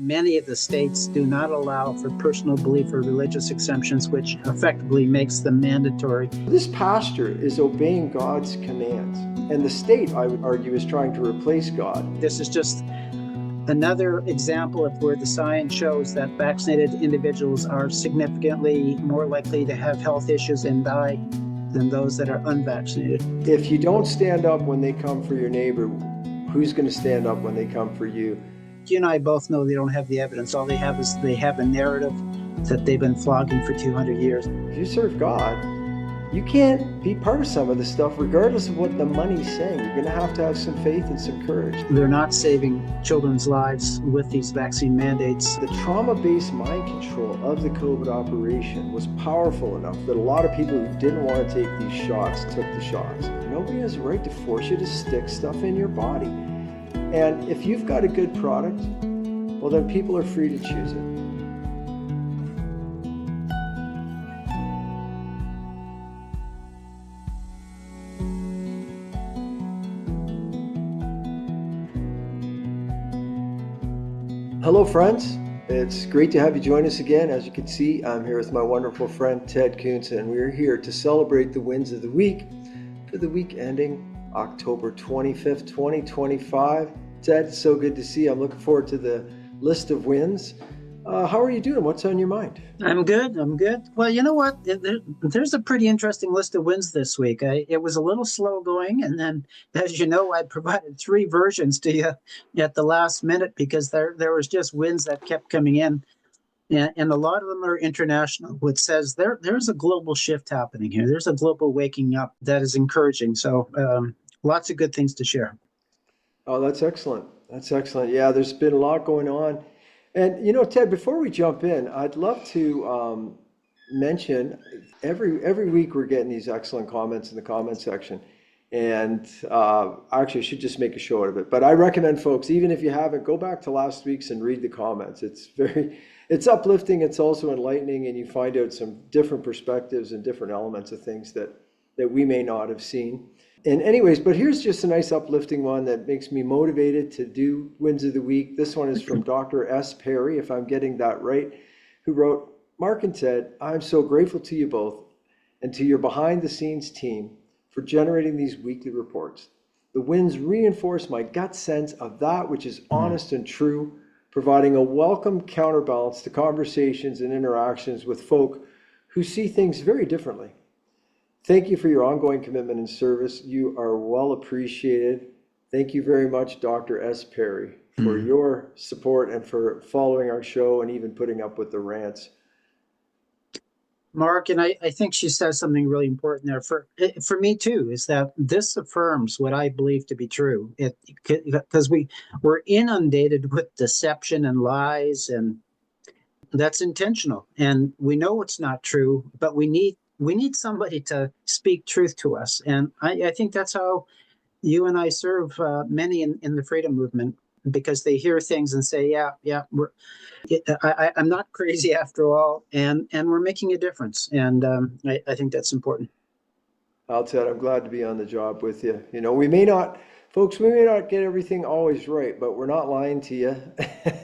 many of the states do not allow for personal belief or religious exemptions, which effectively makes them mandatory. This pastor is obeying God's commands, and the state, I would argue, is trying to replace God. This is just another example of where the science shows that vaccinated individuals are significantly more likely to have health issues and die than those that are unvaccinated. If you don't stand up when they come for your neighbor, who's going to stand up when they come for you? You and I both know they don't have the evidence. All they have is they have a narrative that they've been flogging for 200 years. If you serve God, you can't be part of some of this stuff regardless of what the money's saying. You're going to have some faith and some courage. They're not saving children's lives with these vaccine mandates. The trauma-based mind control of the COVID operation was powerful enough that a lot of people who didn't want to take these shots took the shots. Nobody has a right to force you to stick stuff in your body. And if you've got a good product, well, then people are free to choose it. Hello, friends. It's great to have you join us again. As you can see, I'm here with my wonderful friend, Ted Kuntz, and we're here to celebrate the wins of the week for the week ending October 25th, 2025. Ted, it's so good to see you. I'm looking forward to the list of wins. How are you doing? What's on your mind? I'm good. Well, you know what? There's a pretty interesting list of wins this week. It was a little slow going, and then, as you know, I provided 3 versions to you at the last minute because there was just wins that kept coming in. And a lot of them are international, which says there's a global shift happening here. There's a global waking up that is encouraging. So lots of good things to share. Oh, that's excellent. That's excellent. Yeah, there's been a lot going on. And, you know, Ted, before we jump in, I'd love to mention every week we're getting these excellent comments in the comment section. And actually, I should just make a show out of it. But I recommend folks, even if you haven't, go back to last week's and read the comments. It's uplifting. It's also enlightening. And you find out some different perspectives and different elements of things that we may not have seen. And anyways, but here's just a nice uplifting one that makes me motivated to do wins of the week. This one is from Dr. S. Perry, if I'm getting that right, who wrote, "Mark and Ted, I'm so grateful to you both and to your behind the scenes team for generating these weekly reports. The wins reinforce my gut sense of that which is honest and true, providing a welcome counterbalance to conversations and interactions with folk who see things very differently. Thank you for your ongoing commitment and service. You are well appreciated. Thank you very much, Dr. S. Perry, for your support and for following our show and even putting up with the rants." Mark, and I think she says something really important there for me too, is that this affirms what I believe to be true. Because we're inundated with deception and lies, and that's intentional. And we know it's not true, but we need somebody to speak truth to us. And I think that's how you and I serve many in the freedom movement, because they hear things and say, yeah, I'm not crazy after all, and we're making a difference. And I think that's important. Ted, I'm glad to be on the job with you. You know, we may not get everything always right, but we're not lying to you.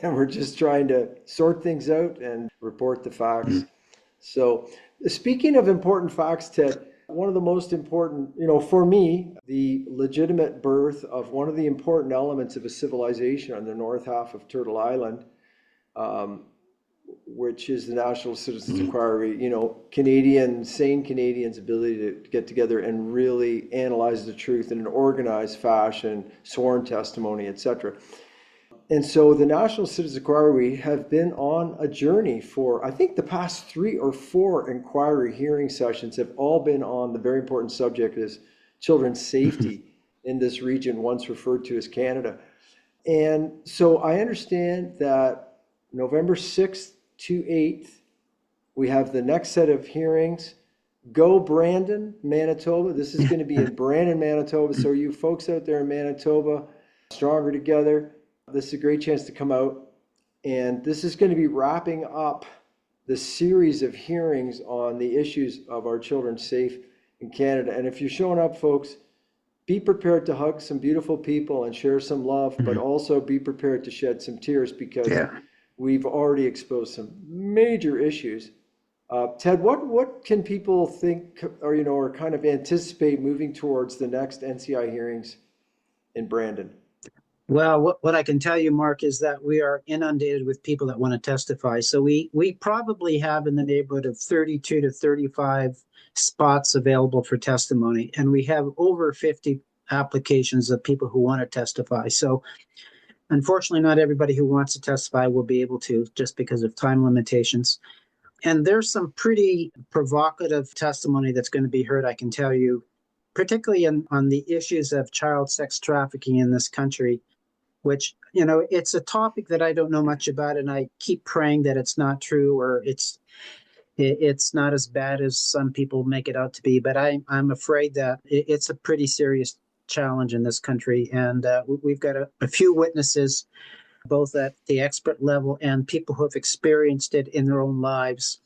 And we're just trying to sort things out and report the facts. So speaking of important facts, Ted, one of the most important, for me, the legitimate birth of one of the important elements of a civilization on the north half of Turtle Island, which is the National Citizens Inquiry, sane Canadians' ability to get together and really analyze the truth in an organized fashion, sworn testimony, etc. And so the National Citizens Inquiry have been on a journey for, I think the past 3 or 4 inquiry hearing sessions have all been on the very important subject is children's safety in this region, once referred to as Canada. And so I understand that November 6th to 8th, we have the next set of hearings. Go Brandon, Manitoba. This is going to be in Brandon, Manitoba. So you folks out there in Manitoba, stronger together. This is a great chance to come out, and this is going to be wrapping up the series of hearings on the issues of our children's safe in Canada. And if you're showing up, folks, be prepared to hug some beautiful people and share some love, but also be prepared to shed some tears, because we've already exposed some major issues. Ted, what can people think or, or kind of anticipate moving towards the next NCI hearings in Brandon? Well, what I can tell you, Mark, is that we are inundated with people that want to testify. So we probably have in the neighborhood of 32 to 35 spots available for testimony, and we have over 50 applications of people who want to testify. So unfortunately, not everybody who wants to testify will be able to just because of time limitations. And there's some pretty provocative testimony that's going to be heard, I can tell you, particularly on the issues of child sex trafficking in this country, which, it's a topic that I don't know much about, and I keep praying that it's not true or it's not as bad as some people make it out to be. But I'm afraid that it's a pretty serious challenge in this country, and we've got a few witnesses, both at the expert level and people who have experienced it in their own lives,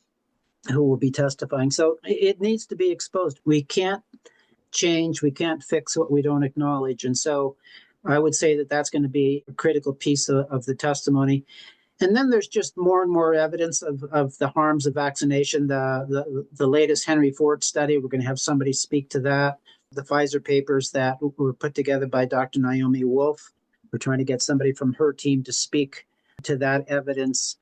who will be testifying. So it needs to be exposed. We can't change, we can't fix what we don't acknowledge. And so I would say that that's going to be a critical piece of the testimony. And then there's just more and more evidence of the harms of vaccination. The latest Henry Ford study, we're going to have somebody speak to that. The Pfizer papers that were put together by Dr. Naomi Wolf, we're trying to get somebody from her team to speak to that evidence.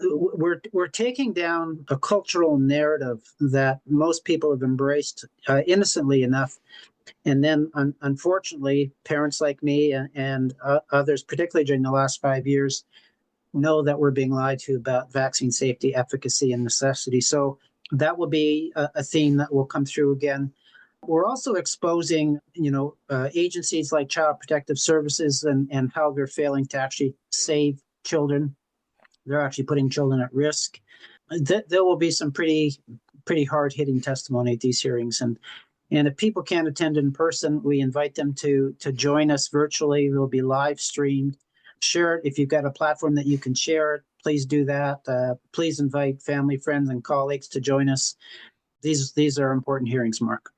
We're taking down a cultural narrative that most people have embraced innocently enough. And then, unfortunately, parents like me and others, particularly during the last 5 years, know that we're being lied to about vaccine safety, efficacy, and necessity. So that will be a theme that will come through again. We're also exposing, agencies like Child Protective Services and how they're failing to actually save children. They're actually putting children at risk. There will be some pretty hard hitting testimony at these hearings, and if people can't attend in person, we invite them to join us virtually. They'll be live streamed. Share it if you've got a platform that you can share it. Please do that. Please invite family, friends, and colleagues to join us. These are important hearings, Mark.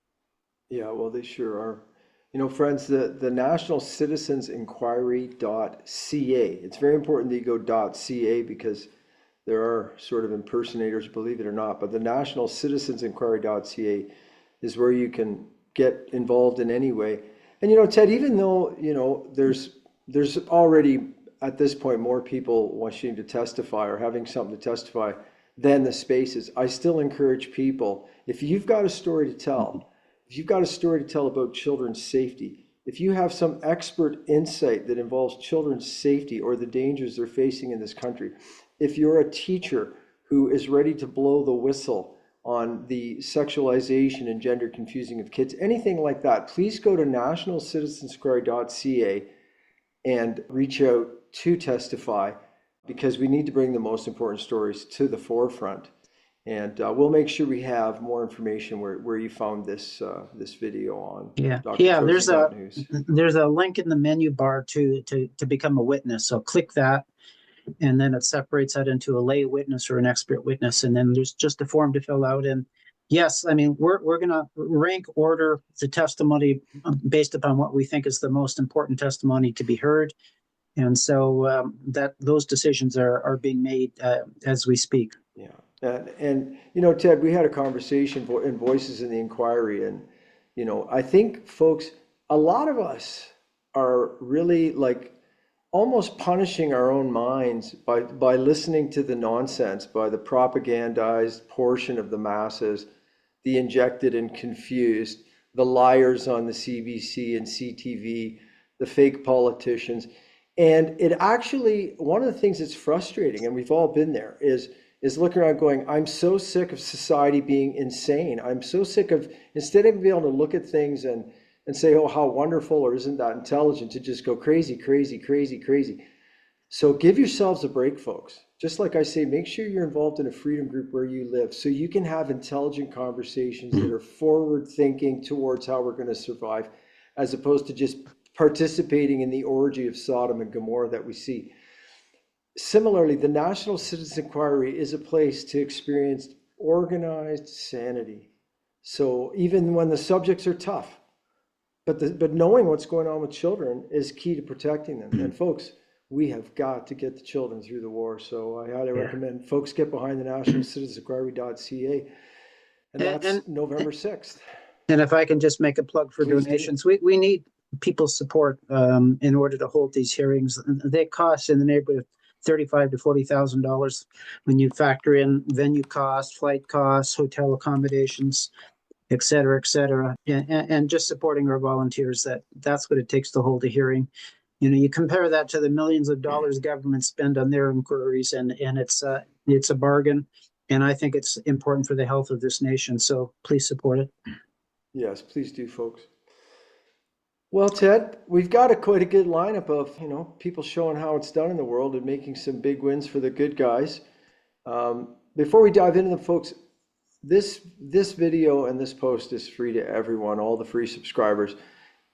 Yeah, well, they sure are. Friends, the National Citizens Inquiry.ca. It's very important that you go .ca because there are sort of impersonators, believe it or not. But the National Citizens Inquiry.ca is where you can get involved in any way. And Ted, even though there's already at this point more people wanting to testify or having something to testify than the spaces, I still encourage people, if you've got a story to tell, if you've got a story to tell about children's safety, if you have some expert insight that involves children's safety or the dangers they're facing in this country, if you're a teacher who is ready to blow the whistle on the sexualization and gender confusing of kids, anything like that, please go to nationalcitizensinquiry.ca and reach out to testify, because we need to bring the most important stories to the forefront. And we'll make sure we have more information where you found this video on There's News. there's a link in the menu bar to become a witness. So click that, and then it separates out into a lay witness or an expert witness, and then there's just a form to fill out. And yes, I mean we're going to rank order the testimony based upon what we think is the most important testimony to be heard, and so that those decisions are being made as we speak. Yeah. And Ted, we had a conversation in Voices in the Inquiry, and I think folks, a lot of us are really like almost punishing our own minds by listening to the nonsense, by the propagandized portion of the masses, the injected and confused, the liars on the CBC and CTV, the fake politicians. And it actually, one of the things that's frustrating, and we've all been there, is looking around going, I'm so sick of society being insane. I'm so sick of, instead of being able to look at things and say, oh, how wonderful, or isn't that intelligent, to just go crazy, crazy, crazy, crazy. So give yourselves a break, folks. Just like I say, make sure you're involved in a freedom group where you live so you can have intelligent conversations that are forward thinking towards how we're going to survive, as opposed to just participating in the orgy of Sodom and Gomorrah that we see. Similarly, the National Citizens Inquiry is a place to experience organized sanity. So even when the subjects are tough, but knowing what's going on with children is key to protecting them. And folks, we have got to get the children through the war. So I highly recommend folks get behind the National Citizens Inquiry.ca, and And, that's and November 6th. and if I can just make a plug for Please do. donations, we need people's support in order to hold these hearings. They cost in the neighborhood of $35,000 to $40,000 when you factor in venue costs, flight costs, hotel accommodations, et cetera, et cetera, and just supporting our volunteers. That's what it takes to hold a hearing. You compare that to the millions of dollars government spend on their inquiries, and it's a bargain. And I think it's important for the health of this nation. So please support it. Yes, please do, folks. Well, Ted, we've got quite a good lineup of, people showing how it's done in the world and making some big wins for the good guys. Before we dive into them, folks, this video and this post is free to everyone, all the free subscribers.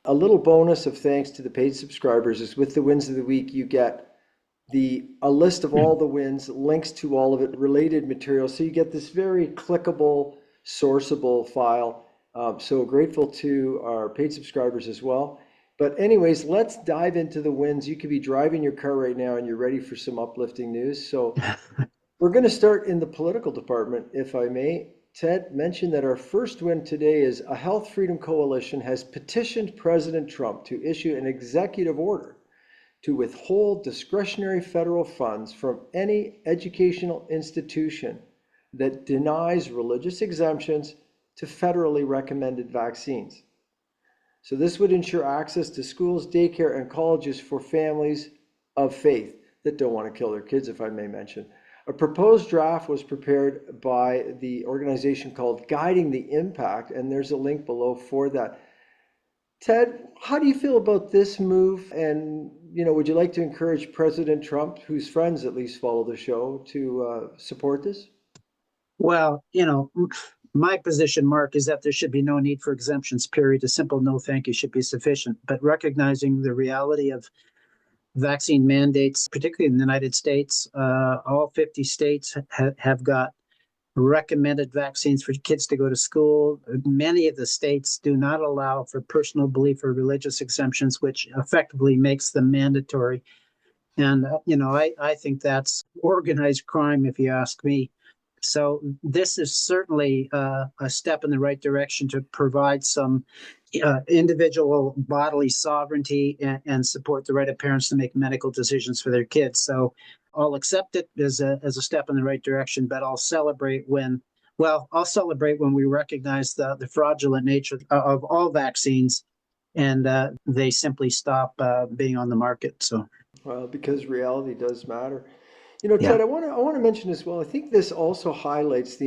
A little bonus of thanks to the paid subscribers is with the wins of the week, you get a list of all the wins, links to all of it, related material. So you get this very clickable, sourceable file. So grateful to our paid subscribers as well. But anyways, let's dive into the wins. You could be driving your car right now and you're ready for some uplifting news. So we're going to start in the political department, if I may. Ted mentioned that our first win today is a Health Freedom Coalition has petitioned President Trump to issue an executive order to withhold discretionary federal funds from any educational institution that denies religious exemptions to federally recommended vaccines. So this would ensure access to schools, daycare, and colleges for families of faith that don't want to kill their kids, if I may mention. A proposed draft was prepared by the organization called Guiding the Impact, and there's a link below for that. Ted, how do you feel about this move? And, would you like to encourage President Trump, whose friends at least follow the show, to support this? Well, my position, Mark, is that there should be no need for exemptions, period. A simple no thank you should be sufficient. But recognizing the reality of vaccine mandates, particularly in the United States, all 50 states have got recommended vaccines for kids to go to school. Many of the states do not allow for personal belief or religious exemptions, which effectively makes them mandatory. And, I think that's organized crime, if you ask me. So this is certainly a step in the right direction to provide some individual bodily sovereignty and support the right of parents to make medical decisions for their kids. So I'll accept it as a step in the right direction, but I'll celebrate when we recognize the fraudulent nature of all vaccines and they simply stop being on the market. So, Well, because reality does matter. yeah. Ted, I want to mention as well. I think this also highlights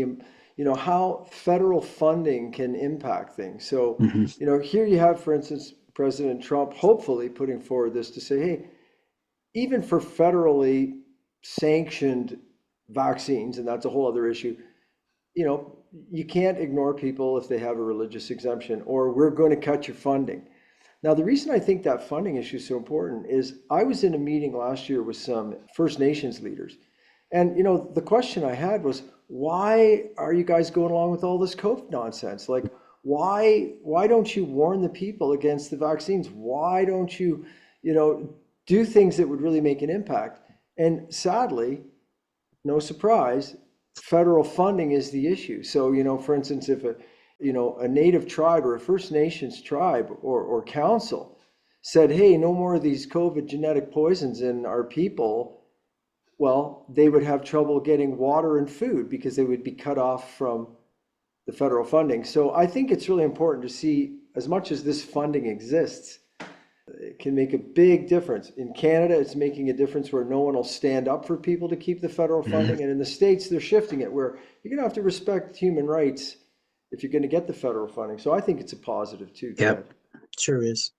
how federal funding can impact things. So, Mhm. here you have, for instance, President Trump hopefully putting forward this to say, hey, even for federally sanctioned vaccines, and that's a whole other issue, you can't ignore people if they have a religious exemption, or we're going to cut your funding. Now, the reason I think that funding issue is so important is I was in a meeting last year with some First Nations leaders. And, the question I had was, why are you guys going along with all this COVID nonsense? Like, why don't you warn the people against the vaccines? Why don't you, do things that would really make an impact? And sadly, no surprise, federal funding is the issue. So, for instance, if a native tribe or a First Nations tribe or council said, hey, no more of these COVID genetic poisons in our people, well, they would have trouble getting water and food because they would be cut off from the federal funding. So I think it's really important to see, as much as this funding exists, it can make a big difference. In Canada, it's making a difference where no one will stand up for people to keep the federal funding. And in the States, they're shifting it where you're going to have to respect human rights if you're going to get the federal funding. So I think it's a positive too, Ted. Yep, sure is.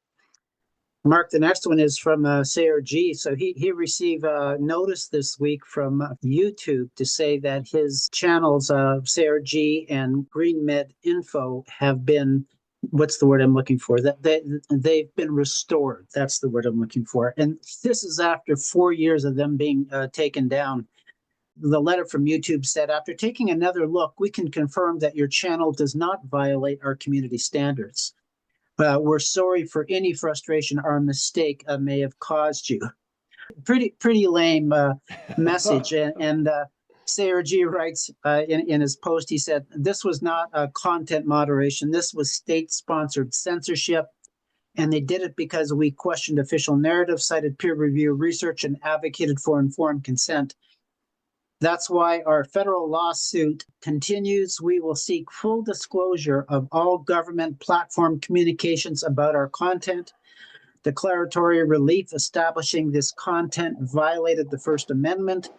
Mark, the next one is from Sayer G. So he received notice this week from YouTube to say that his channels, Sayer G and Green Med Info, have been, what's the word I'm looking for? That they've been restored. That's the word I'm looking for. And this is after 4 years of them being taken down. The letter from YouTube said, after taking another look, we can confirm that your channel does not violate our community standards. We're sorry for any frustration our mistake may have caused you. Pretty lame message. And Sayer G writes in his post, he said, "This was not content moderation. This was state-sponsored censorship. And they did it because we questioned official narrative, cited peer review research, and advocated for informed consent. That's why our federal lawsuit continues. We will seek full disclosure of all government platform communications about our content. Declaratory relief establishing this content violated the First Amendment.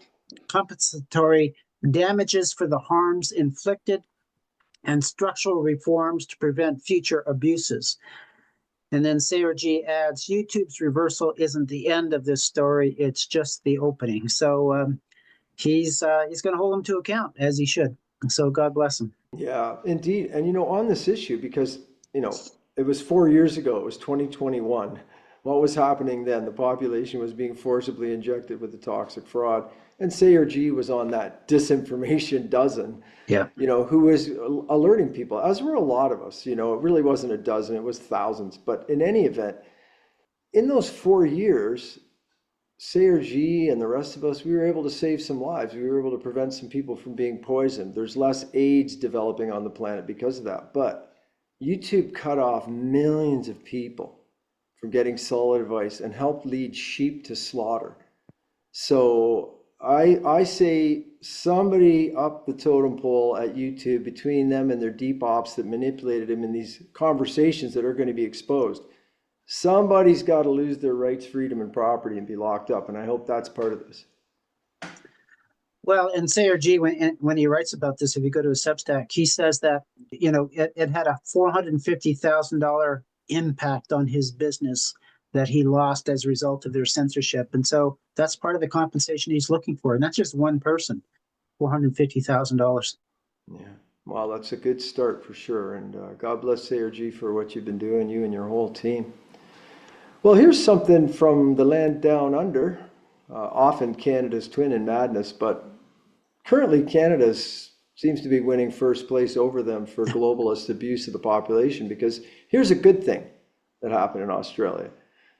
Compensatory damages for the harms inflicted, and structural reforms to prevent future abuses." And then Sayer G adds, "YouTube's reversal isn't the end of this story. It's just the opening." So he's going to hold him to account, as he should. So God bless him. Yeah, indeed. And on this issue, because it was 4 years ago, it was 2021. What was happening then? The population was being forcibly injected with the toxic fraud. And Sayer G was on that disinformation dozen, Yeah. who was alerting people, as were a lot of us. It really wasn't a dozen, it was thousands. But in any event, in those 4 years, Sayer G and the rest of us, we were able to save some lives. We were able to prevent some people from being poisoned. There's less AIDS developing on the planet because of that. But YouTube cut off millions of people from getting solid advice and helped lead sheep to slaughter. So I say somebody up the totem pole at YouTube, between them and their deep ops that manipulated him in these conversations that are going to be exposed, somebody's got to lose their rights, freedom, and property and be locked up. And I hope that's part of this. Well, and Sayer G, when he writes about this, if you go to his Substack, he says that it had a $450,000 impact on his business that he lost as a result of their censorship. And so that's part of the compensation he's looking for. And that's just one person, $450,000. Yeah. Well, that's a good start for sure. And God bless Sayer G for what you've been doing, you and your whole team. Well, here's something from the land down under, often Canada's twin in madness, but currently Canada seems to be winning first place over them for globalist abuse of the population, because here's a good thing that happened in Australia.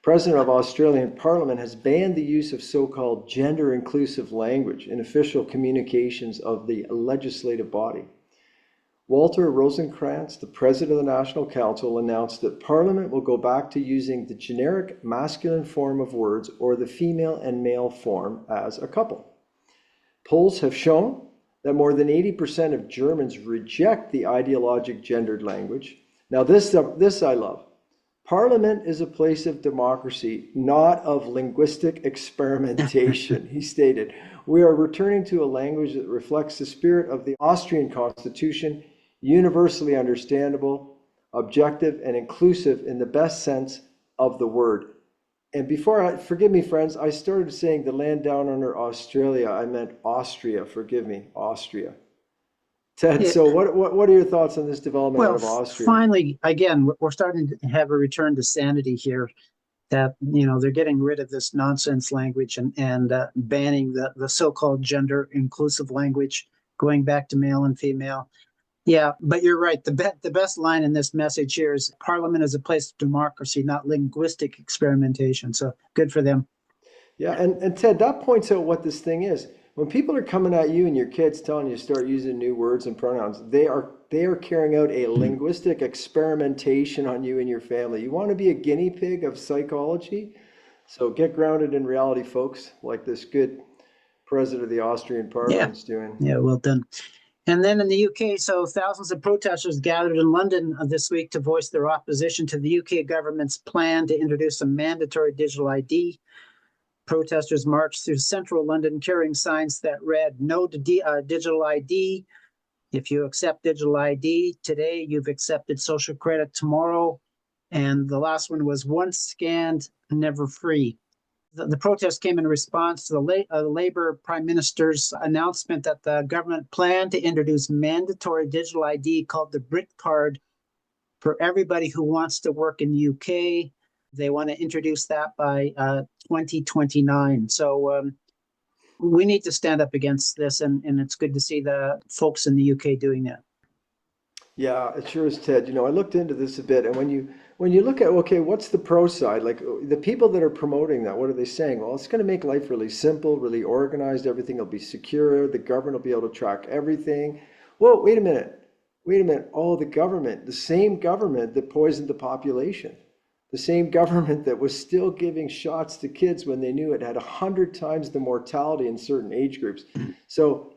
President of Australian Parliament has banned the use of so-called gender-inclusive language in official communications of the legislative body. Walter Rosencrantz, the president of the National Council, announced that Parliament will go back to using the generic masculine form of words or the female and male form as a couple. Polls have shown that more than 80% of Germans reject the ideologic gendered language. Now this I love. Parliament is a place of democracy, not of linguistic experimentation, he stated. We are returning to a language that reflects the spirit of the Austrian Constitution, universally understandable, objective, and inclusive in the best sense of the word. And forgive me, friends, I started saying the land down under Australia. I meant Austria. Forgive me, Austria. Ted, so what are your thoughts on this development out of Austria? Finally, again, we're starting to have a return to sanity here. That they're getting rid of this nonsense language and banning the so-called gender inclusive language, going back to male and female. Yeah, but you're right. The best line in this message here is Parliament is a place of democracy, not linguistic experimentation. So good for them. Yeah, and Ted, that points out what this thing is. When people are coming at you and your kids telling you to start using new words and pronouns, they are carrying out a linguistic experimentation on you and your family. You want to be a guinea pig of psychology? So get grounded in reality, folks, like this good president of the Austrian Parliament's doing. Yeah, well done. And then in the UK, so thousands of protesters gathered in London this week to voice their opposition to the UK government's plan to introduce a mandatory digital ID. Protesters marched through central London carrying signs that read, "No to digital ID. If you accept digital ID today, you've accepted social credit tomorrow." And the last one was, "Once scanned, never free." The protest came in response to the Labour Prime Minister's announcement that the government planned to introduce mandatory digital ID called the Brit Card for everybody who wants to work in the UK. They want to introduce that by 2029. So we need to stand up against this, and it's good to see the folks in the UK doing that. Yeah, it sure is, Ted. I looked into this a bit, and when you look at, okay, what's the pro side? Like the people that are promoting that, what are they saying? Well, it's going to make life really simple, really organized. Everything will be secure. The government will be able to track everything. Whoa, wait a minute. Wait a minute. Oh, the government, the same government that poisoned the population, the same government that was still giving shots to kids when they knew it had 100 times the mortality in certain age groups. So,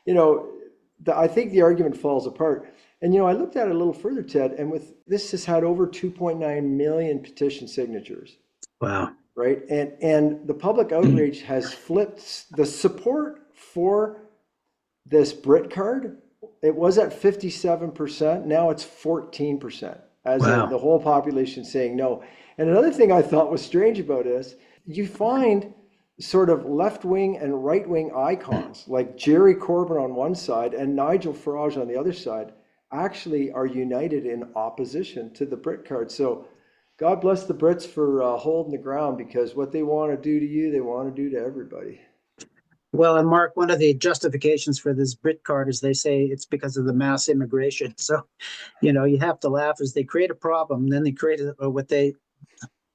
you know, I think the argument falls apart. And I looked at it a little further, Ted, and with this has had over 2.9 million petition signatures, Wow. right? And the public outrage has flipped the support for this Brit card. It was at 57%. Now it's 14%, as in Wow. the whole population saying no. And another thing I thought was strange about this, you find sort of left wing and right wing icons like Jerry Corbyn on one side and Nigel Farage on the other side actually are united in opposition to the Brit card. So God bless the Brits for holding the ground, because what they want to do to you, they want to do to everybody. Well, and Mark, one of the justifications for this Brit card is they say it's because of the mass immigration. So, you have to laugh as they create a problem, then they create what they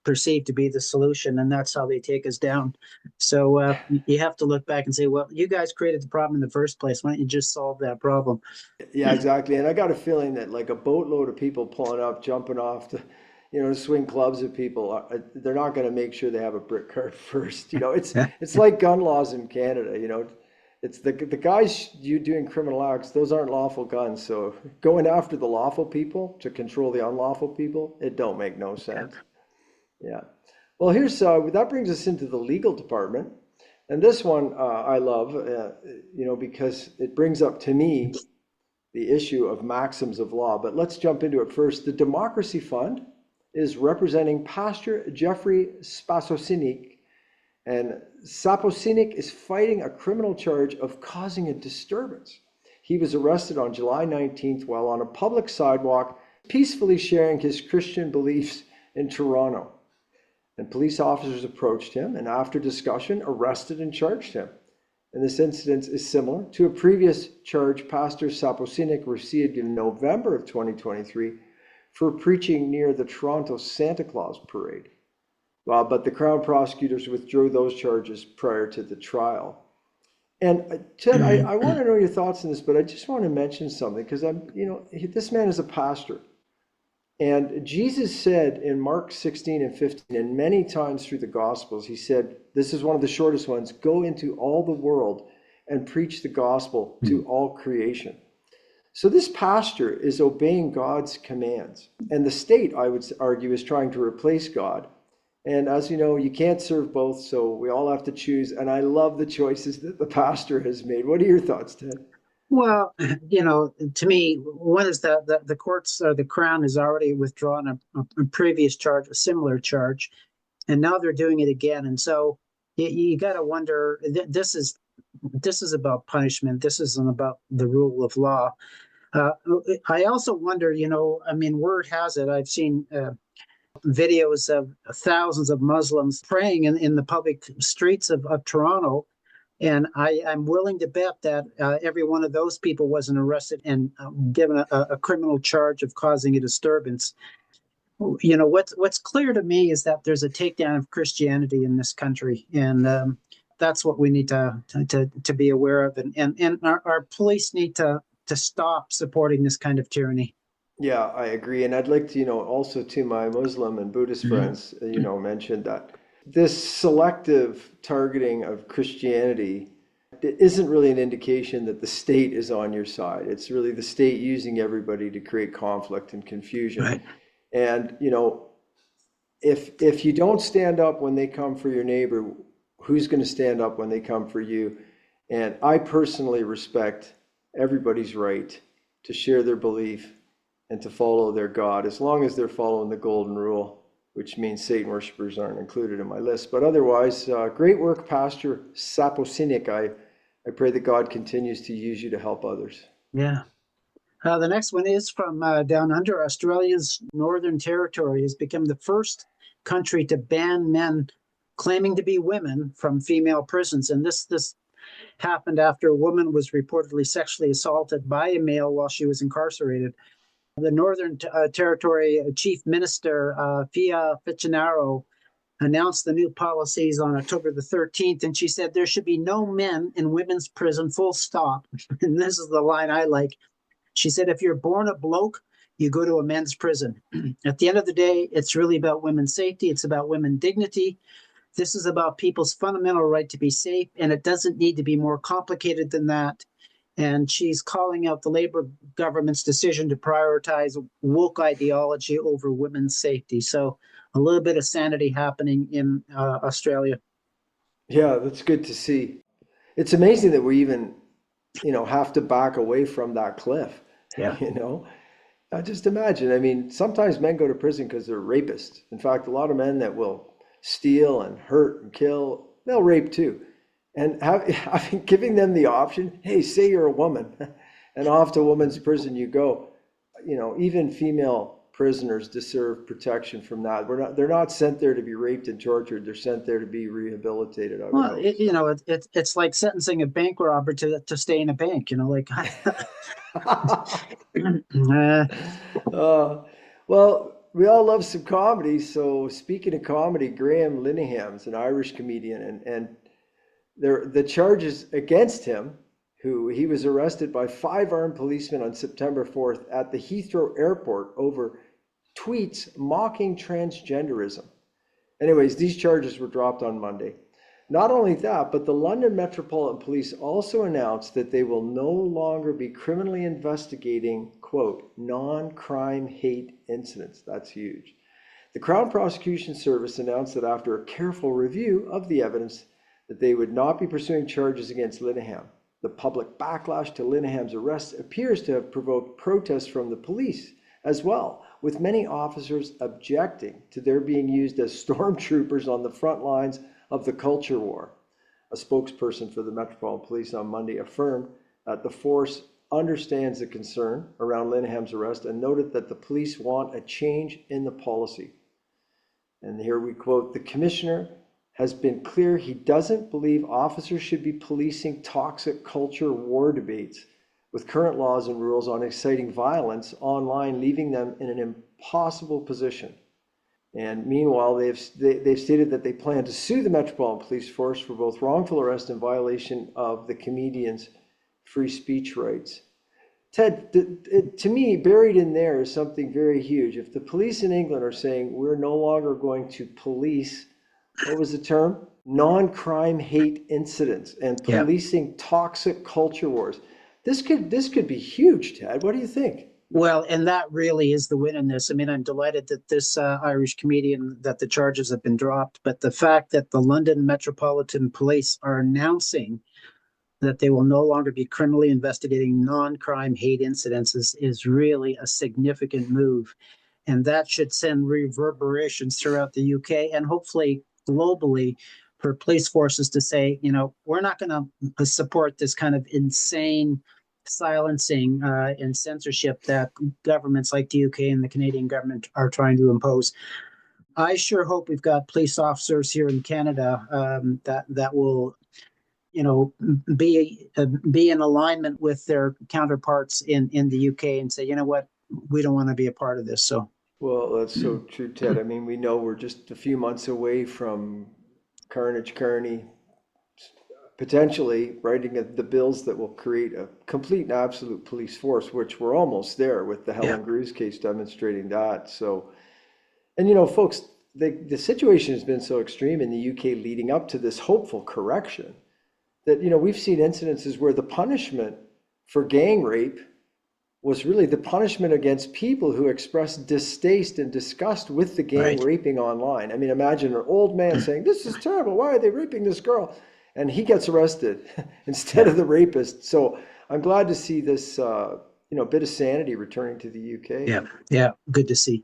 perceive to be the solution, and that's how they take us down. So you have to look back and say, well, you guys created the problem in the first place. Why don't you just solve that problem? Yeah, exactly. And I got a feeling that like a boatload of people pulling up, jumping off to swing clubs at people, they're not going to make sure they have a brick card first. It's like gun laws in Canada. It's the guys you doing criminal acts; those aren't lawful guns. So going after the lawful people to control the unlawful people, it don't make no sense. Yeah. Well, here's that brings us into the legal department, and this one I love, because it brings up to me the issue of maxims of law. But let's jump into it first. The Democracy Fund is representing Pastor Jeffrey Spasocinik, and Spasocinik is fighting a criminal charge of causing a disturbance. He was arrested on July 19th while on a public sidewalk, peacefully sharing his Christian beliefs in Toronto. And police officers approached him and, after discussion, arrested and charged him. And this incident is similar to a previous charge Pastor Spasocinik received in November of 2023 for preaching near the Toronto Santa Claus parade. But the Crown prosecutors withdrew those charges prior to the trial. And Ted, I want to know your thoughts on this, but I just want to mention something, because this man is a pastor. And Jesus said in Mark 16 and 15, and many times through the Gospels, he said, this is one of the shortest ones, go into all the world and preach the gospel to all creation. So this pastor is obeying God's commands. And the state, I would argue, is trying to replace God. And as you know, you can't serve both, so we all have to choose. And I love the choices that the pastor has made. What are your thoughts, Ted? Well, to me, one is that the courts, the Crown has already withdrawn a previous charge, a similar charge, and now they're doing it again. And so you got to wonder. This is about punishment. This isn't about the rule of law. Uh, I also wonder. Word has it. I've seen videos of thousands of Muslims praying in the public streets of Toronto. And I'm willing to bet that every one of those people wasn't arrested and given a criminal charge of causing a disturbance. What's clear to me is that there's a takedown of Christianity in this country, and that's what we need to be aware of. And our police need to stop supporting this kind of tyranny. Yeah, I agree. And I'd like to, also to my Muslim and Buddhist friends, mention that this selective targeting of Christianity isn't really an indication that the state is on your side. It's really the state using everybody to create conflict and confusion. Right. And, if you don't stand up when they come for your neighbor, who's going to stand up when they come for you? And I personally respect everybody's right to share their belief and to follow their God, as long as they're following the golden rule, which means Satan worshipers aren't included in my list. But otherwise, great work, Pastor Spasocinik. I pray that God continues to use you to help others. Yeah. The next one is from down under. Australia's Northern Territory has become the first country to ban men claiming to be women from female prisons. And this happened after a woman was reportedly sexually assaulted by a male while she was incarcerated. The Northern Territory Chief Minister, Fia Fichinaro, announced the new policies on October the 13th, and she said there should be no men in women's prison, full stop. And this is the line I like. She said, if you're born a bloke, you go to a men's prison. At the end of the day, it's really about women's safety. It's about women's dignity. This is about people's fundamental right to be safe, and it doesn't need to be more complicated than that. And she's calling out the Labour government's decision to prioritize woke ideology over women's safety. So a little bit of sanity happening in Australia. Yeah, that's good to see. It's amazing that we even, have to back away from that cliff, Yeah. you know? Just imagine. I mean, sometimes men go to prison because they're rapists. In fact, a lot of men that will steal and hurt and kill, they'll rape too. And giving them the option, hey, say you're a woman, and off to women's prison you go. Even female prisoners deserve protection from that. They're not sent there to be raped and tortured. They're sent there to be rehabilitated, I would Well, hope. So. it's like sentencing a bank robber to stay in a bank, like uh, Uh, well, we all love some comedy. So speaking of comedy, Graham Lineham's an Irish comedian, and the charges against him, who he was arrested by 5 armed policemen on September 4th at the Heathrow Airport over tweets mocking transgenderism. Anyways, these charges were dropped on Monday. Not only that, but the London Metropolitan Police also announced that they will no longer be criminally investigating, quote, non-crime hate incidents. That's huge. The Crown Prosecution Service announced that after a careful review of the evidence, that they would not be pursuing charges against Lineham. The public backlash to Lineham's arrest appears to have provoked protests from the police as well, with many officers objecting to their being used as stormtroopers on the front lines of the culture war. A spokesperson for the Metropolitan Police on Monday affirmed that the force understands the concern around Lineham's arrest and noted that the police want a change in the policy. And here we quote, the commissioner has been clear he doesn't believe officers should be policing toxic culture war debates, with current laws and rules on inciting violence online leaving them in an impossible position. And meanwhile, they've stated that they plan to sue the Metropolitan Police Force for both wrongful arrest and violation of the comedian's free speech rights. Ted, to me, buried in there is something very huge. If the police in England are saying we're no longer going to police, what was the term? Non-crime hate incidents and yeah. policing toxic culture wars. This could be huge, Ted. What do you think? Well, and that really is the win in this. I mean, I'm delighted that this Irish comedian, that the charges have been dropped, but the fact that the London Metropolitan Police are announcing that they will no longer be criminally investigating non-crime hate incidents is really a significant move. And that should send reverberations throughout the UK and hopefully globally for police forces to say, we're not going to support this kind of insane silencing and censorship that governments like the UK and the Canadian government are trying to impose. I sure hope we've got police officers here in Canada that will, be in alignment with their counterparts in the UK and say, you know what, we don't want to be a part of this. So, Well, that's so true, Ted. I mean, we know we're just a few months away from Carnage Kearney potentially writing the bills that will create a complete and absolute police force, which we're almost there with the yeah, Helen Greaves case demonstrating that. So, and folks, the situation has been so extreme in the UK leading up to this hopeful correction that, we've seen incidences where the punishment for gang rape was really the punishment against people who express distaste and disgust with the gang right. raping online. I mean, imagine an old man saying, this is terrible. Why are they raping this girl? And he gets arrested instead of the rapist. So I'm glad to see this, bit of sanity returning to the UK. Yeah, yeah, good to see.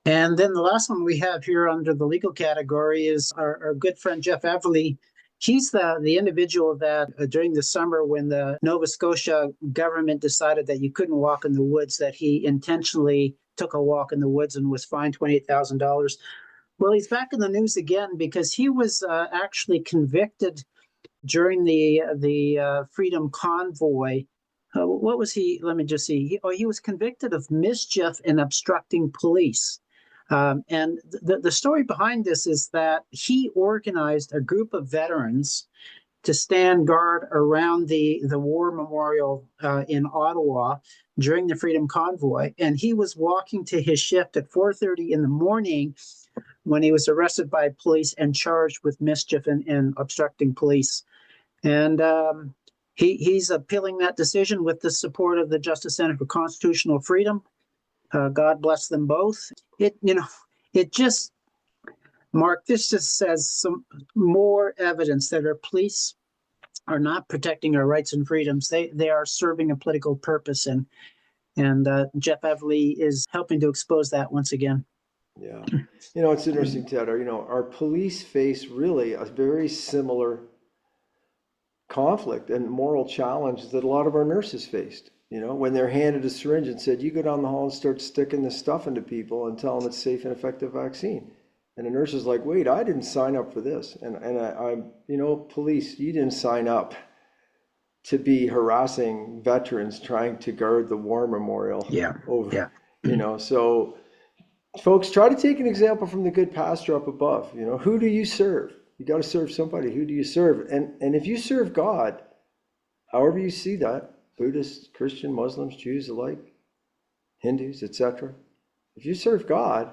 And then the last one we have here under the legal category is our good friend Jeff Everly. He's the individual that during the summer when the Nova Scotia government decided that you couldn't walk in the woods, that he intentionally took a walk in the woods and was fined $28,000. Well, he's back in the news again because he was actually convicted during the Freedom Convoy What was he? Let me just see. He was convicted of mischief and obstructing police. And the story behind this is that he organized a group of veterans to stand guard around the war memorial in Ottawa during the Freedom Convoy. And he was walking to his shift at 4:30 in the morning when he was arrested by police and charged with mischief and obstructing police. And he's appealing that decision with the support of the Justice Center for Constitutional Freedom. God bless them both. It just, Mark, this just says some more evidence that our police are not protecting our rights and freedoms. They are serving a political purpose, and Jeff Everly is helping to expose that once again. Yeah. It's interesting, Ted. Our police face really a very similar conflict and moral challenge that a lot of our nurses faced. When they're handed a syringe and said, you go down the hall and start sticking this stuff into people and tell them it's safe and effective vaccine. And the nurse is like, wait, I didn't sign up for this. And police, you didn't sign up to be harassing veterans trying to guard the war memorial. Yeah. Over, so folks, try to take an example from the good pastor up above. Who do you serve? You got to serve somebody. Who do you serve? And if you serve God, however you see that, Buddhists, Christian, Muslims, Jews alike, Hindus, etc. If you serve God,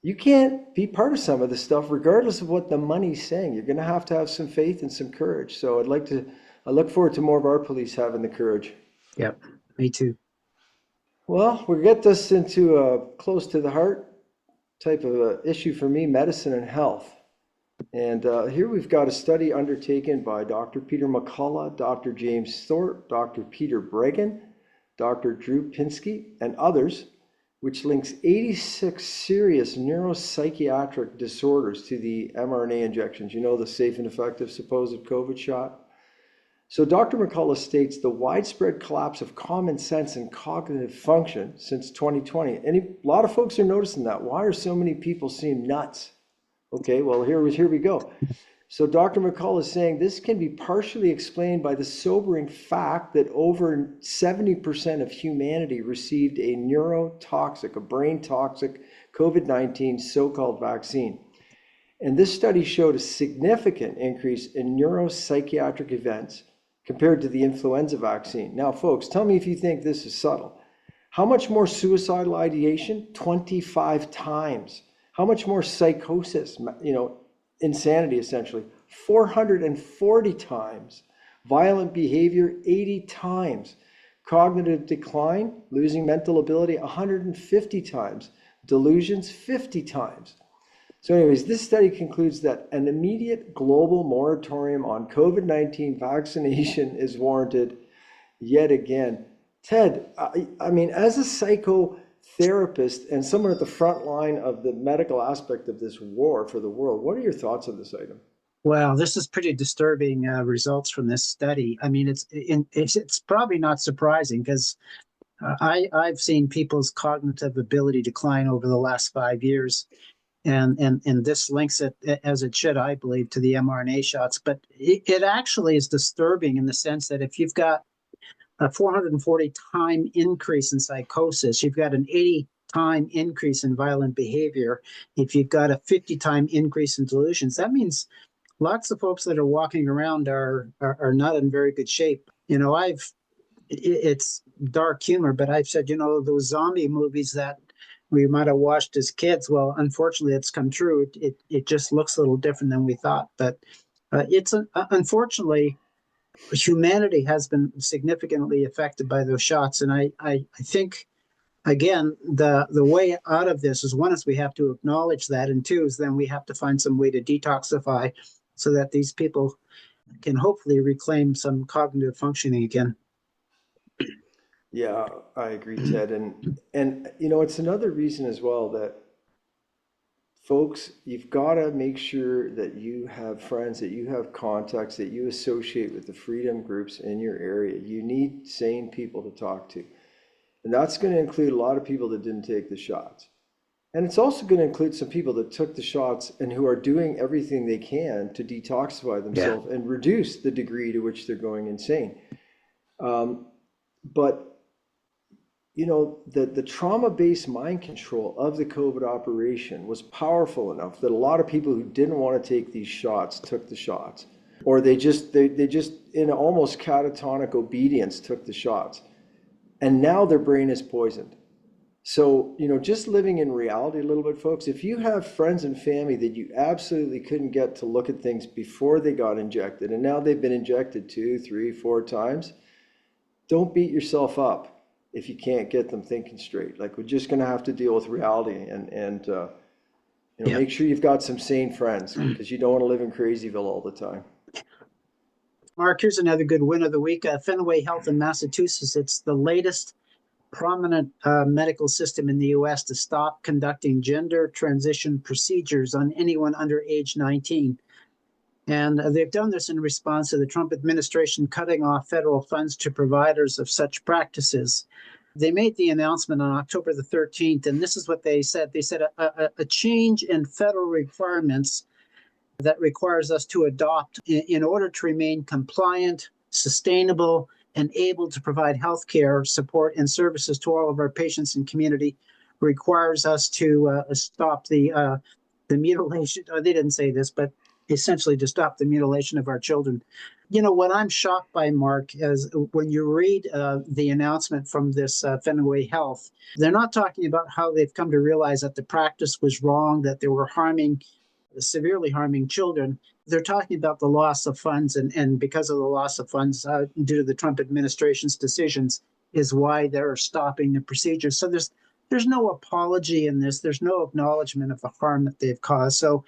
you can't be part of some of this stuff, regardless of what the money's saying. You're going to have some faith and some courage. So I look forward to more of our police having the courage. Yep, me too. Well, we get this into a close to the heart type of a issue for me, medicine and health. And here we've got a study undertaken by Dr. Peter McCullough, Dr. James Thorpe, Dr. Peter Bregan, Dr. Drew Pinsky, and others, which links 86 serious neuropsychiatric disorders to the mRNA injections. The safe and effective supposed COVID shot. So Dr. McCullough states the widespread collapse of common sense and cognitive function since 2020. And a lot of folks are noticing that. Why are so many people seem nuts? Okay, well, here we go. So Dr. McCullough is saying this can be partially explained by the sobering fact that over 70% of humanity received a neurotoxic, a brain toxic COVID-19 so-called vaccine. And this study showed a significant increase in neuropsychiatric events compared to the influenza vaccine. Now, folks, tell me if you think this is subtle. How much more suicidal ideation? 25 times. How much more psychosis, insanity essentially? 440 times. Violent behavior, 80 times. Cognitive decline, losing mental ability, 150 times. Delusions, 50 times. So anyways, this study concludes that an immediate global moratorium on COVID-19 vaccination is warranted yet again. Ted, I mean, as a psychotherapist and someone at the front line of the medical aspect of this war for the world, what are your thoughts on this item? Well, this is pretty disturbing results from this study. I mean, it's probably not surprising because I've seen people's cognitive ability decline over the last 5 years. And this links it, as it should, I believe, to the mRNA shots. But it actually is disturbing in the sense that if you've got a 440 time increase in psychosis, you've got an 80 time increase in violent behavior. If you've got a 50 time increase in delusions, that means lots of folks that are walking around are not in very good shape. It's dark humor, but I've said, those zombie movies that we might have watched as kids. Well, unfortunately, it's come true. It just looks a little different than we thought. But unfortunately, humanity has been significantly affected by those shots. And I think, again, the way out of this is, one, is we have to acknowledge that. And two, is then we have to find some way to detoxify so that these people can hopefully reclaim some cognitive functioning again. Yeah, I agree, Ted. And it's another reason as well that folks, you've got to make sure that you have friends, that you have contacts, that you associate with the freedom groups in your area. You need sane people to talk to. And that's going to include a lot of people that didn't take the shots. And it's also going to include some people that took the shots and who are doing everything they can to detoxify themselves and reduce the degree to which they're going insane. But the trauma-based mind control of the COVID operation was powerful enough that a lot of people who didn't want to take these shots took the shots, or they just in almost catatonic obedience took the shots, and now their brain is poisoned. So, just living in reality a little bit, folks, if you have friends and family that you absolutely couldn't get to look at things before they got injected, and now they've been injected 2, 3, 4 times, don't beat yourself up if you can't get them thinking straight. Like, we're just going to have to deal with reality and Yeah. make sure you've got some sane friends, because you don't want to live in Crazyville all the time. Mark, here's another good win of the week. Fenway Health in Massachusetts. It's the latest prominent medical system in the U.S. to stop conducting gender transition procedures on anyone under age 19. And they've done this in response to the Trump administration cutting off federal funds to providers of such practices. They made the announcement on October the 13th, and this is what they said. They said a change in federal requirements that requires us to adopt in order to remain compliant, sustainable, and able to provide health care support and services to all of our patients and community requires us to stop the mutilation. Oh, they didn't say this, but essentially to stop the mutilation of our children. What I'm shocked by, Mark, is when you read the announcement from this Fenway Health, they're not talking about how they've come to realize that the practice was wrong, that they were severely harming children. They're talking about the loss of funds, and because of the loss of funds due to the Trump administration's decisions, is why they're stopping the procedure. So there's no apology in this. There's no acknowledgement of the harm that they've caused. So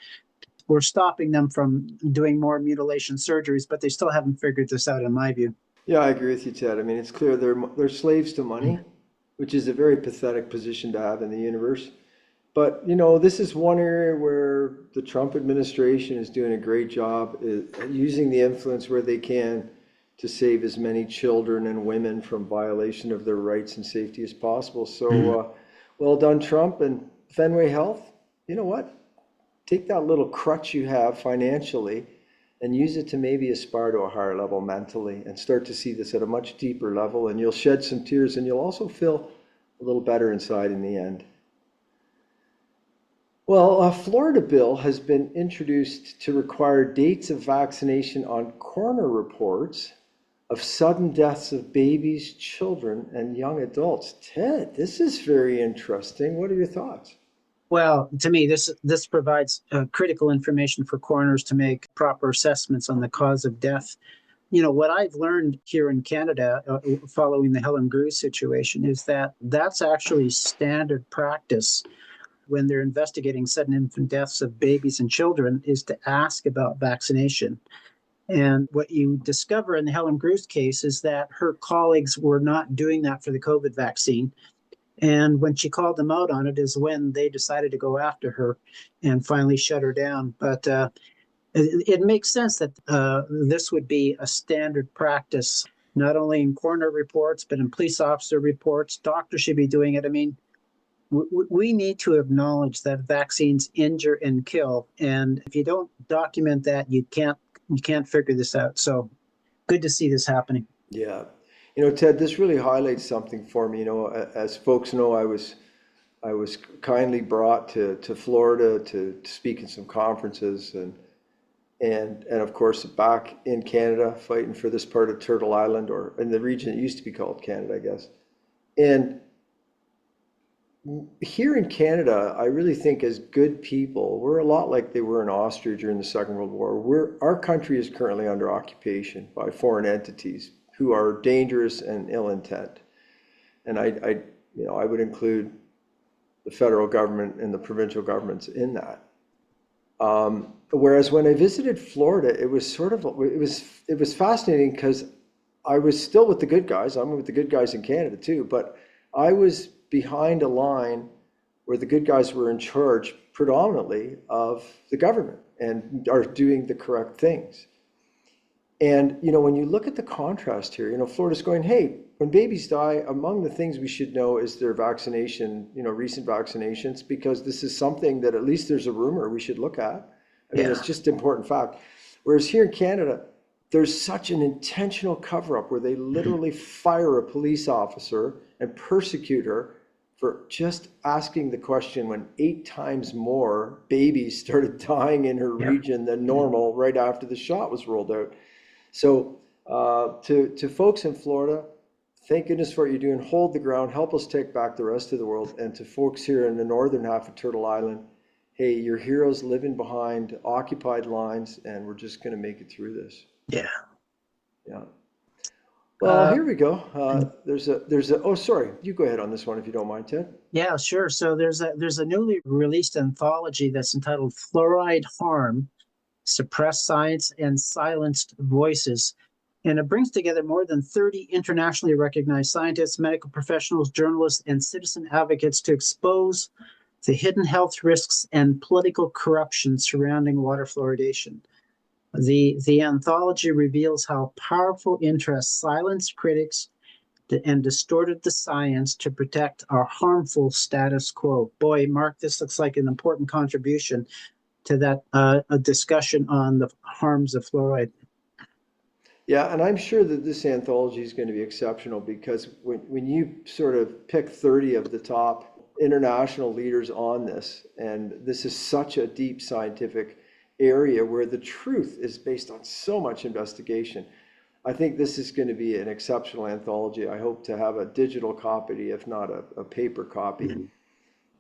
we're stopping them from doing more mutilation surgeries, but they still haven't figured this out, in my view. Yeah, I agree with you, Ted. I mean, it's clear they're slaves to money, which is a very pathetic position to have in the universe. But, this is one area where the Trump administration is doing a great job using the influence where they can to save as many children and women from violation of their rights and safety as possible. So, well done, Trump and Fenway Health. You know what? Take that little crutch you have financially and use it to maybe aspire to a higher level mentally and start to see this at a much deeper level. And you'll shed some tears, and you'll also feel a little better inside in the end. Well, a Florida bill has been introduced to require dates of vaccination on coroner reports of sudden deaths of babies, children, and young adults. Ted, this is very interesting. What are your thoughts? Well, to me, this provides critical information for coroners to make proper assessments on the cause of death. What I've learned here in Canada, following the Helen Grew situation, is that that's actually standard practice when they're investigating sudden infant deaths of babies and children, is to ask about vaccination. And what you discover in the Helen Grew's case is that her colleagues were not doing that for the COVID vaccine. And when she called them out on it is when they decided to go after her and finally shut her down. But it makes sense that this would be a standard practice, not only in coroner reports, but in police officer reports. Doctors should be doing it. I mean, we need to acknowledge that vaccines injure and kill. And if you don't document that, you can't figure this out. So good to see this happening. Yeah. Ted, this really highlights something for me. As folks know, I was kindly brought to Florida to speak in some conferences and of course back in Canada fighting for this part of Turtle Island, or in the region it used to be called Canada, I guess. And here in Canada, I really think as good people, we're a lot like they were in Austria during the Second World War. Our country is currently under occupation by foreign entities who are dangerous and ill intent. And I would include the federal government and the provincial governments in that. Whereas when I visited Florida, it was fascinating because I was still with the good guys. I'm with the good guys in Canada too, but I was behind a line where the good guys were in charge predominantly of the government and are doing the correct things. And, when you look at the contrast here, Florida's going, hey, when babies die, among the things we should know is their vaccination, recent vaccinations, because this is something that at least there's a rumor we should look at. I mean, it's just an important fact. Whereas here in Canada, there's such an intentional cover up where they literally fire a police officer and persecute her for just asking the question when 8 times more babies started dying in her Yep. region than normal right after the shot was rolled out. So to folks in Florida, thank goodness for what you're doing. Hold the ground, help us take back the rest of the world. And to folks here in the northern half of Turtle Island, hey, your heroes living behind occupied lines, and we're just going to make it through this. Yeah. Yeah. Well, Uh, here we go. Oh, sorry. You go ahead on this one if you don't mind, Ted. yeah, sure. So there's a newly released anthology that's entitled Fluoride Harm: Suppressed Science and Silenced Voices. And it brings together more than 30 internationally recognized scientists, medical professionals, journalists, and citizen advocates to expose the hidden health risks and political corruption surrounding water fluoridation. The anthology reveals how powerful interests silenced critics and distorted the science to protect our harmful status quo. Boy, Mark, this looks like an important contribution to that a discussion on the harms of fluoride. Yeah, and I'm sure that this anthology is going to be exceptional because when you sort of pick 30 of the top international leaders on this, and this is such a deep scientific area where the truth is based on so much investigation, I think this is going to be an exceptional anthology. I hope to have a digital copy, if not a paper copy. Mm-hmm.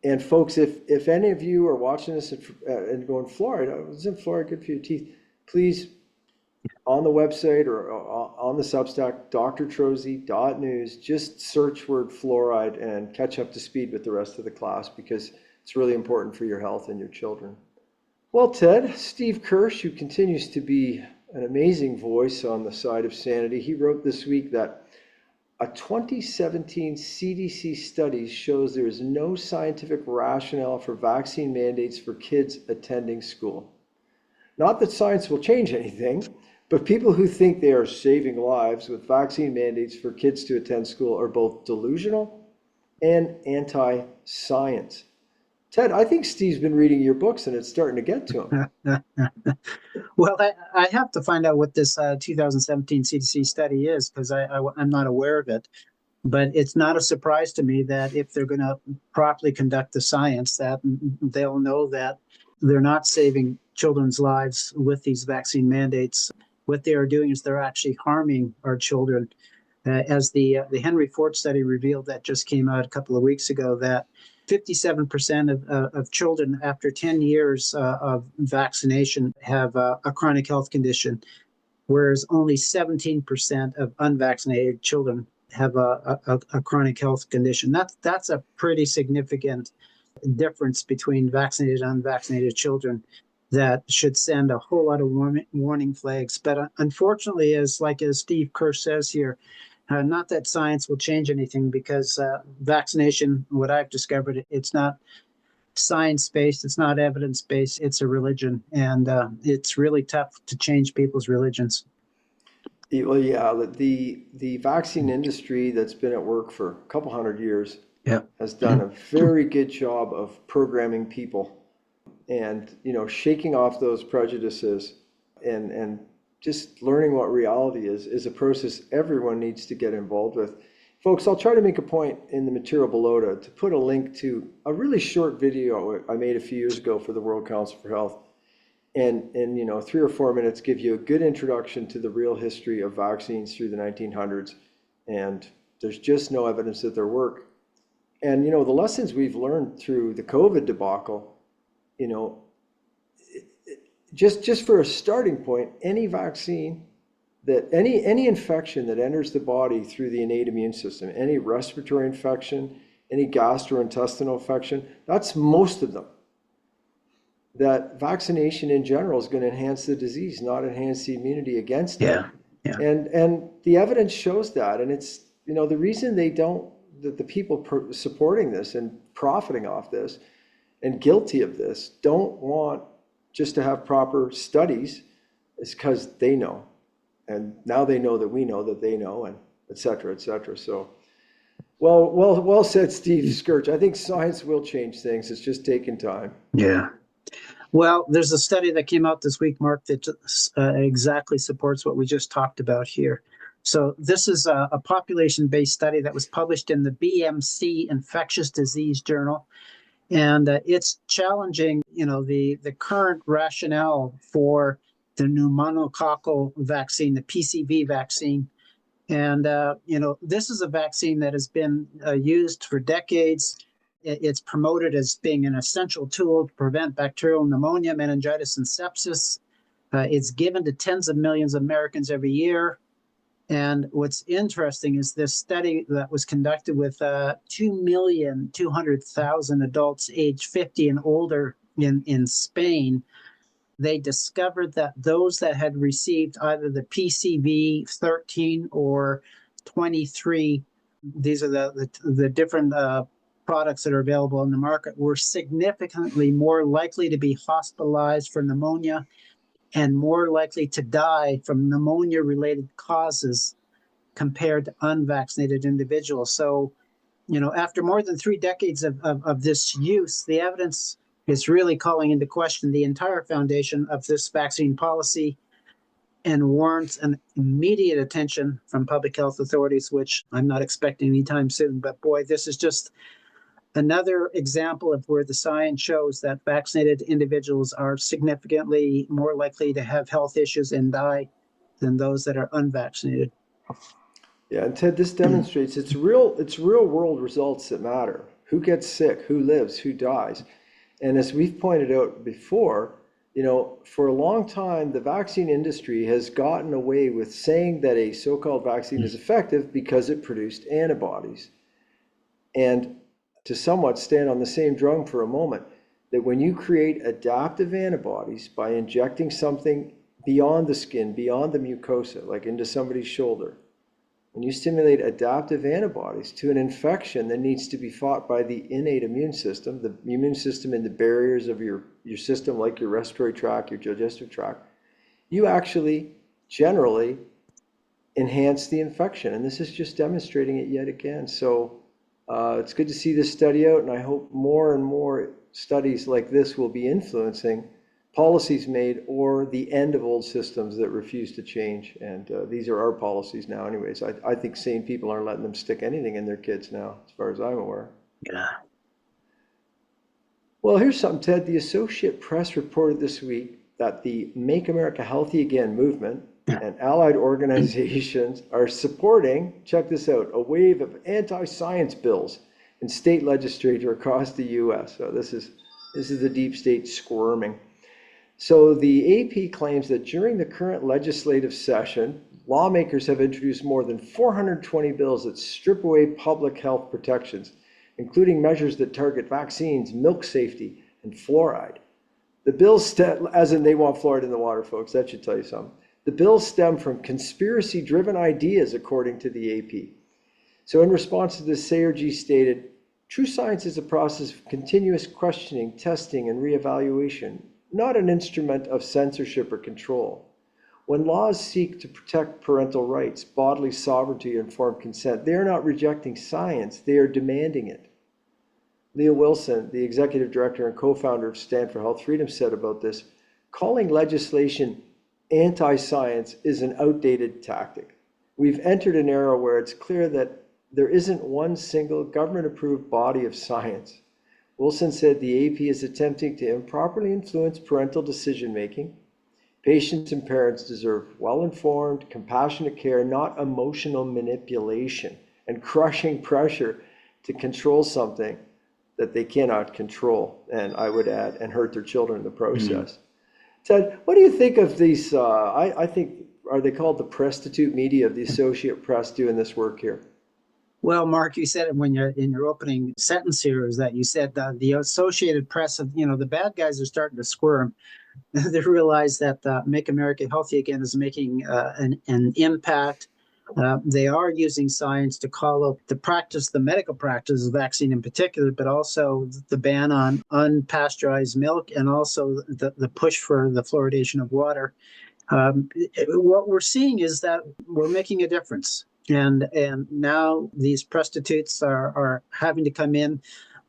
And folks, if any of you are watching this and going, Florida, isn't Florida good for your teeth? Please, on the website or on the Substack, drtrozy.news, just search word fluoride and catch up to speed with the rest of the class because it's really important for your health and your children. Well, Ted, Steve Kirsch, who continues to be an amazing voice on the side of sanity, he wrote this week that a 2017 CDC study shows there is no scientific rationale for vaccine mandates for kids attending school. Not that science will change anything, but people who think they are saving lives with vaccine mandates for kids to attend school are both delusional and anti-science. Ted, I think Steve's been reading your books and it's starting to get to him. Well, I have to find out what this 2017 CDC study is because I'm not aware of it. But it's not a surprise to me that if they're going to properly conduct the science, that they'll know that they're not saving children's lives with these vaccine mandates. What they are doing is they're actually harming our children. As the Henry Ford study revealed that just came out a couple of weeks ago, that 57% of children after 10 years of vaccination have a chronic health condition, whereas only 17% of unvaccinated children have a chronic health condition. That's a pretty significant difference between vaccinated and unvaccinated children that should send a whole lot of warning flags. But unfortunately, as Steve Kirsch says here, not that science will change anything because vaccination, what I've discovered, it's not science-based, it's not evidence-based, it's a religion. And it's really tough to change people's religions. Well, yeah, the vaccine industry that's been at work for a couple hundred years has done a very good job of programming people and, shaking off those prejudices and just learning what reality is a process everyone needs to get involved with. Folks, I'll try to make a point in the material below to put a link to a really short video I made a few years ago for the World Council for Health. And 3 or 4 minutes give you a good introduction to the real history of vaccines through the 1900s. And there's just no evidence that they work. And, the lessons we've learned through the COVID debacle, just for a starting point, any vaccine that any infection that enters the body through the innate immune system, any respiratory infection, any gastrointestinal infection, that's most of them. That vaccination in general is going to enhance the disease, not enhance the immunity against it. Yeah. And the evidence shows that. And it's, the reason the people supporting this and profiting off this and guilty of this don't want just to have proper studies is because they know. And now they know that we know that they know, and et cetera, et cetera. So, well said, Steve Skirch. I think science will change things. It's just taking time. Yeah. Well, there's a study that came out this week, Mark, that exactly supports what we just talked about here. So this is a population-based study that was published in the BMC Infectious Disease Journal, and it's challenging, the current rationale for the pneumococcal vaccine, the PCV vaccine. And, this is a vaccine that has been used for decades. It's promoted as being an essential tool to prevent bacterial pneumonia, meningitis, and sepsis. It's given to tens of millions of Americans every year. And what's interesting is this study that was conducted with 2,200,000 adults aged 50 and older in Spain. They discovered that those that had received either the PCV 13 or 23, these are the different products that are available in the market, were significantly more likely to be hospitalized for pneumonia and more likely to die from pneumonia-related causes compared to unvaccinated individuals. So, after more than 3 decades of this use, the evidence is really calling into question the entire foundation of this vaccine policy and warrants an immediate attention from public health authorities, which I'm not expecting anytime soon. But boy, this is just another example of where the science shows that vaccinated individuals are significantly more likely to have health issues and die than those that are unvaccinated. Yeah, and Ted, this demonstrates it's real world results that matter. Who gets sick, who lives, who dies. And as we've pointed out before, for a long time, the vaccine industry has gotten away with saying that a so-called vaccine is effective because it produced antibodies. And to somewhat stand on the same drum for a moment, that when you create adaptive antibodies by injecting something beyond the skin, beyond the mucosa, like into somebody's shoulder, when you stimulate adaptive antibodies to an infection that needs to be fought by the innate immune system, the immune system in the barriers of your system, like your respiratory tract, your digestive tract, you actually generally enhance the infection. And this is just demonstrating it yet again. So it's good to see this study out, and I hope more and more studies like this will be influencing policies made or the end of old systems that refuse to change. And these are our policies now anyways. I think sane people aren't letting them stick anything in their kids now, as far as I'm aware. Yeah. Well, here's something, Ted. The Associated Press reported this week that the Make America Healthy Again movement and allied organizations are supporting, check this out, a wave of anti-science bills in state legislature across the U.S. So this is the deep state squirming. So the AP claims that during the current legislative session, lawmakers have introduced more than 420 bills that strip away public health protections, including measures that target vaccines, milk safety, and fluoride. The bills, as in they want fluoride in the water, folks, that should tell you something. The bills stem from conspiracy-driven ideas, according to the AP. So in response to this, Sayerji stated, "True science is a process of continuous questioning, testing, and reevaluation, not an instrument of censorship or control. When laws seek to protect parental rights, bodily sovereignty, and informed consent, they are not rejecting science, they are demanding it." Leah Wilson, the executive director and co-founder of Stand for Health Freedom, said about this, "Calling legislation anti-science is an outdated tactic. We've entered an era where it's clear that there isn't one single government-approved body of science." Wilson said the AP is attempting to improperly influence parental decision-making. Patients and parents deserve well-informed, compassionate care, not emotional manipulation and crushing pressure to control something that they cannot control, and I would add, and hurt their children in the process. Ted, what do you think of these, I think, are they called the prostitute media of the Associated Press doing this work here? Well, Mark, you said it when you're in your opening sentence here, is that you said the Associated Press, the bad guys are starting to squirm. They realize that Make America Healthy Again is making an impact. They are using science to call out the medical practice of vaccine in particular, but also the ban on unpasteurized milk and also the push for the fluoridation of water. What we're seeing is that we're making a difference. And now these prostitutes are having to come in,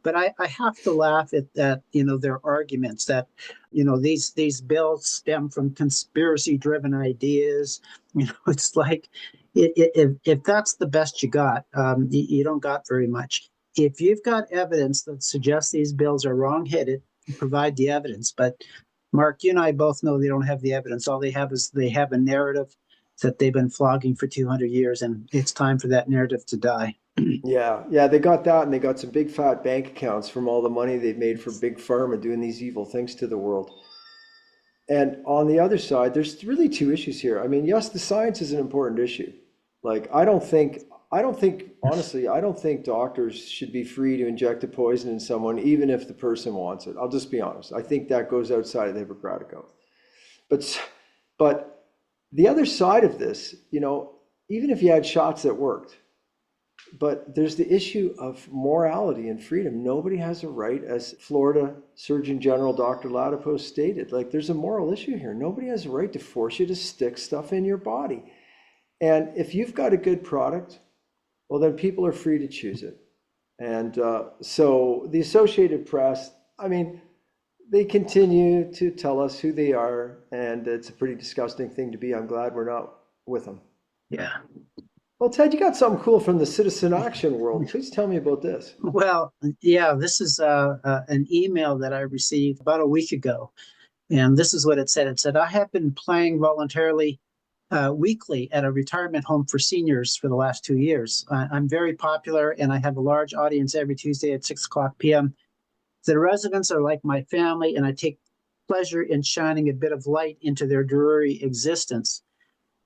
But I have to laugh at that, their arguments that, these bills stem from conspiracy-driven ideas. It's like if that's the best you got, you don't got very much. If you've got evidence that suggests these bills are wrong-headed, provide the evidence. But Mark, you and I both know they don't have the evidence. All they have is they have a narrative that they've been flogging for 200 years, and it's time for that narrative to die. Yeah, they got that, and they got some big fat bank accounts from all the money they've made for big pharma doing these evil things to the world. And on the other side, there's really two issues here. I mean, yes, the science is an important issue. Like, honestly, I don't think doctors should be free to inject a poison in someone, even if the person wants it. I'll just be honest. I think that goes outside of the Hippocratic Oath. But the other side of this, even if you had shots that worked, but there's the issue of morality and freedom. Nobody has a right, as Florida Surgeon General Dr. Latipos stated, like there's a moral issue here. Nobody has a right to force you to stick stuff in your body. And if you've got a good product, well, then people are free to choose it. And so the Associated Press, I mean, they continue to tell us who they are, and it's a pretty disgusting thing to be. I'm glad we're not with them. Yeah. Well, Ted, you got something cool from the citizen action world. Please tell me about this. Well, yeah, this is an email that I received about a week ago. And this is what it said. It said, I have been playing voluntarily weekly at a retirement home for seniors for the last 2 years. I'm very popular, and I have a large audience every Tuesday at 6:00 p.m. The residents are like my family, and I take pleasure in shining a bit of light into their dreary existence.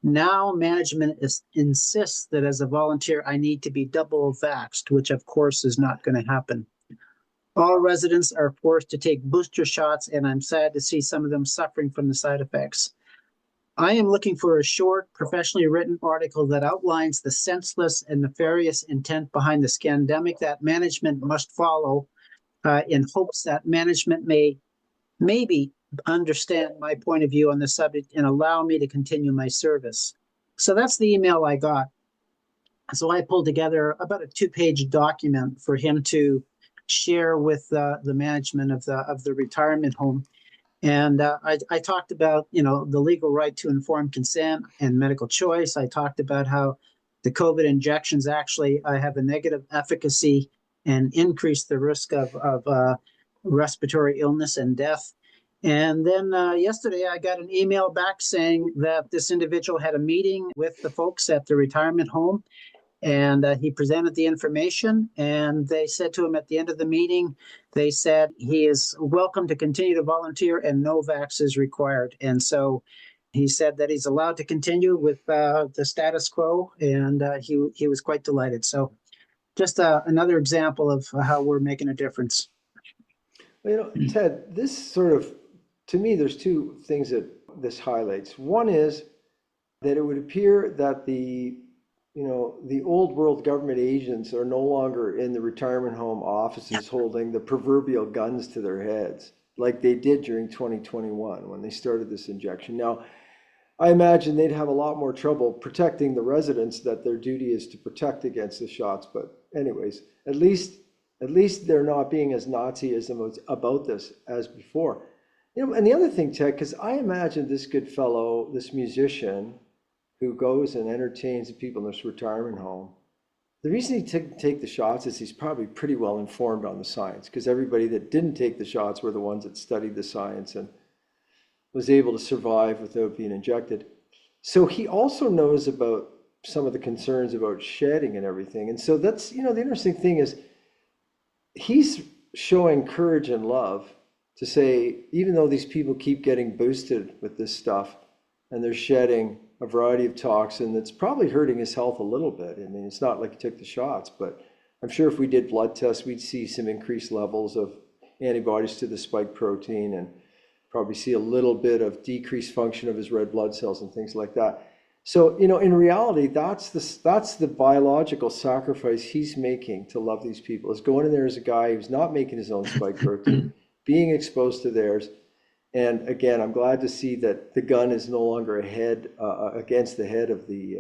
Now management insists that as a volunteer, I need to be double vaxxed, which of course is not going to happen. All residents are forced to take booster shots, and I'm sad to see some of them suffering from the side effects. I am looking for a short, professionally written article that outlines the senseless and nefarious intent behind the scandemic that management must follow, in hopes that management may maybe understand my point of view on the subject and allow me to continue my service. So that's the email I got. So I pulled together about a 2-page document for him to share with the management of the retirement home. And I talked about, the legal right to informed consent and medical choice. I talked about how the COVID injections actually have a negative efficacy and increase the risk of respiratory illness and death. And then yesterday, I got an email back saying that this individual had a meeting with the folks at the retirement home, and he presented the information. And they said to him at the end of the meeting, they said he is welcome to continue to volunteer and no vax is required. And so he said that he's allowed to continue with the status quo, and he was quite delighted. So just another example of how we're making a difference. Well, Ted, this sort of, to me, there's two things that this highlights. One is that it would appear that the old world government agents are no longer in the retirement home offices holding the proverbial guns to their heads like they did during 2021 when they started this injection. Now, I imagine they'd have a lot more trouble protecting the residents that their duty is to protect against the shots. But anyways, at least they're not being as Nazism about this as before. And the other thing, Ted, because I imagine this good fellow, this musician who goes and entertains the people in this retirement home, the reason he didn't take the shots is he's probably pretty well informed on the science, because everybody that didn't take the shots were the ones that studied the science and was able to survive without being injected. So he also knows about some of the concerns about shedding and everything. And so that's, the interesting thing is he's showing courage and love to say, even though these people keep getting boosted with this stuff and they're shedding a variety of toxin that's probably hurting his health a little bit. I mean, it's not like he took the shots, but I'm sure if we did blood tests, we'd see some increased levels of antibodies to the spike protein and probably see a little bit of decreased function of his red blood cells and things like that. So, in reality, that's the biological sacrifice he's making to love these people, is going in there as a guy who's not making his own spike protein, being exposed to theirs. And again, I'm glad to see that the gun is no longer against the head of the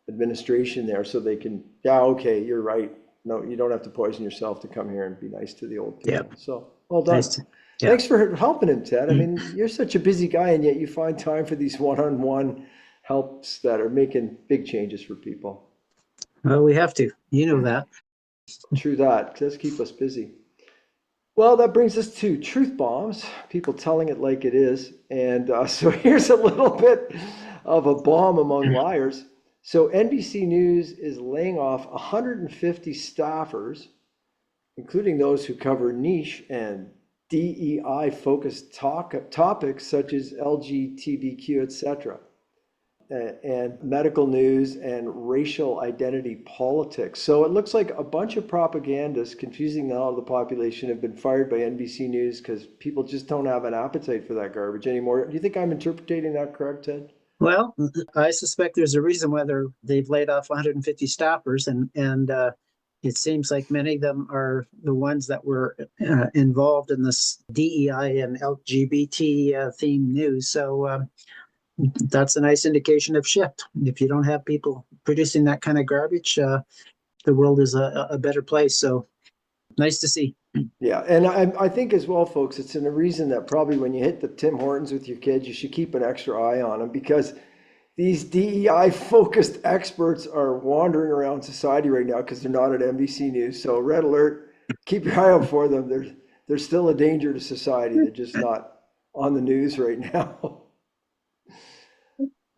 administration there, so they can, yeah, okay, you're right, no, you don't have to poison yourself to come here and be nice to the old Yeah. people. So well Nice done. to, yeah. Thanks for helping him, Ted. I mean, you're such a busy guy, and yet you find time for these one-on-one helps that are making big changes for people. Well, we have to. You know that. True that. Does keep us busy. Well, that brings us to truth bombs, people telling it like it is. And so here's a little bit of a bomb among liars. So NBC News is laying off 150 staffers, including those who cover niche and DEI focused topics such as LGBTQ, etc., and medical news and racial identity politics. So it looks like a bunch of propagandists confusing all of the population have been fired by NBC News because people just don't have an appetite for that garbage anymore. Do you think I'm interpreting that correct, Ted? Well, I suspect there's a reason whether they've laid off 150 staffers, and it seems like many of them are the ones that were involved in this DEI and LGBT themed news. So that's a nice indication of shift. If you don't have people producing that kind of garbage, the world is a better place. So nice to see. Yeah, and I think as well, folks, it's in a reason that probably when you hit the Tim Hortons with your kids, you should keep an extra eye on them because these DEI focused experts are wandering around society right now because they're not at NBC News. So red alert, keep your eye out for them. They're still a danger to society. They're just not on the news right now.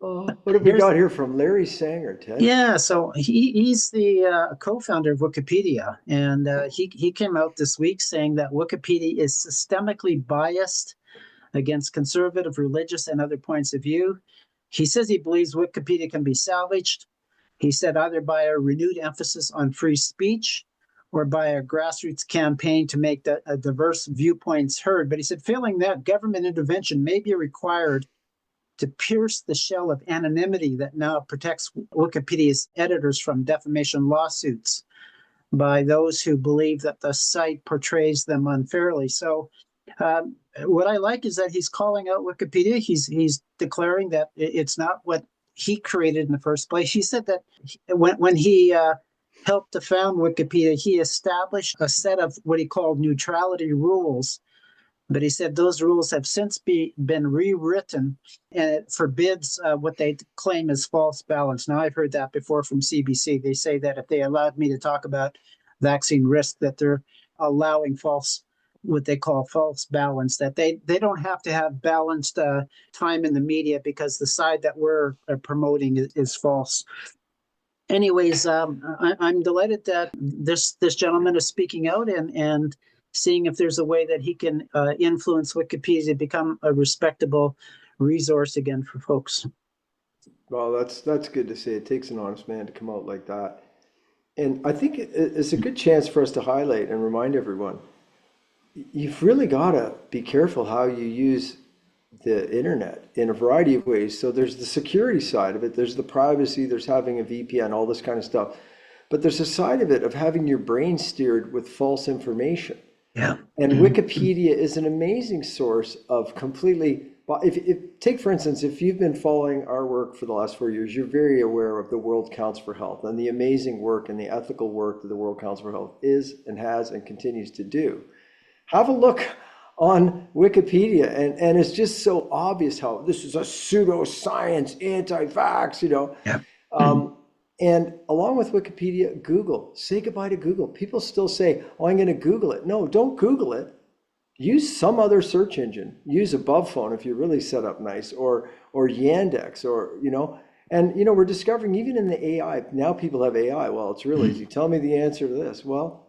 What have we Here's got here from Larry Sanger, Ted? Yeah, so he's the co-founder of Wikipedia, and he came out this week saying that Wikipedia is systemically biased against conservative, religious, and other points of view. He says he believes Wikipedia can be salvaged. He said either by a renewed emphasis on free speech or by a grassroots campaign to make diverse viewpoints heard. But he said, failing that, government intervention may be required to pierce the shell of anonymity that now protects Wikipedia's editors from defamation lawsuits by those who believe that the site portrays them unfairly. So, what I like is that he's calling out Wikipedia. He's declaring that it's not what he created in the first place. He said that when he helped to found Wikipedia, he established a set of what he called neutrality rules, but he said those rules have since been rewritten, and it forbids what they claim is false balance. Now, I've heard that before from CBC. They say that if they allowed me to talk about vaccine risk, that they're allowing what they call false balance, that they don't have to have balanced time in the media because the side that we're promoting is false. Anyways, I'm delighted that this gentleman is speaking out and seeing if there's a way that he can influence Wikipedia to become a respectable resource again for folks. Well, that's good to see. It takes an honest man to come out like that. And I think it's a good chance for us to highlight and remind everyone, you've really got to be careful how you use the internet in a variety of ways. So there's the security side of it, there's the privacy, there's having a VPN, all this kind of stuff. But there's a side of it of having your brain steered with false information. Yeah. And Wikipedia is an amazing source of completely, take for instance, if you've been following our work for the last 4 years, you're very aware of the World Council for Health and the amazing work and the ethical work that the World Council for Health is and has and continues to do. Have a look on Wikipedia, and it's just so obvious how this is a pseudoscience, anti-vax, Yeah. And along with Wikipedia, Google. Say goodbye to Google. People still say, oh, I'm going to Google it. No, don't Google it. Use some other search engine. Use Above Phone if you're really set up nice, or Yandex, or, and, we're discovering even in the AI, now people have AI. Well, it's real easy. Tell me the answer to this. Well,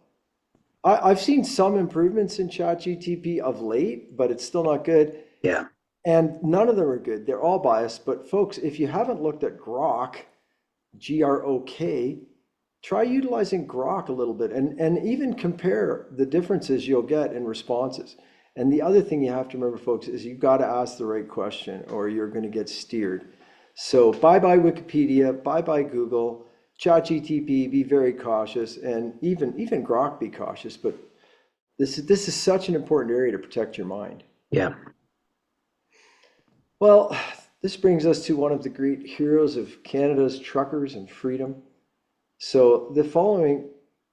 I've seen some improvements in ChatGPT of late, but it's still not good. Yeah. And none of them are good. They're all biased. But folks, if you haven't looked at Grok, Grok, try utilizing Grok a little bit and even compare the differences you'll get in responses. And the other thing you have to remember, folks, is you've got to ask the right question or you're going to get steered. So bye-bye Wikipedia, bye-bye Google, ChatGPT, be very cautious, and even Grok, be cautious. But this is such an important area to protect your mind. Yeah. Well, this brings us to one of the great heroes of Canada's truckers and freedom. So the following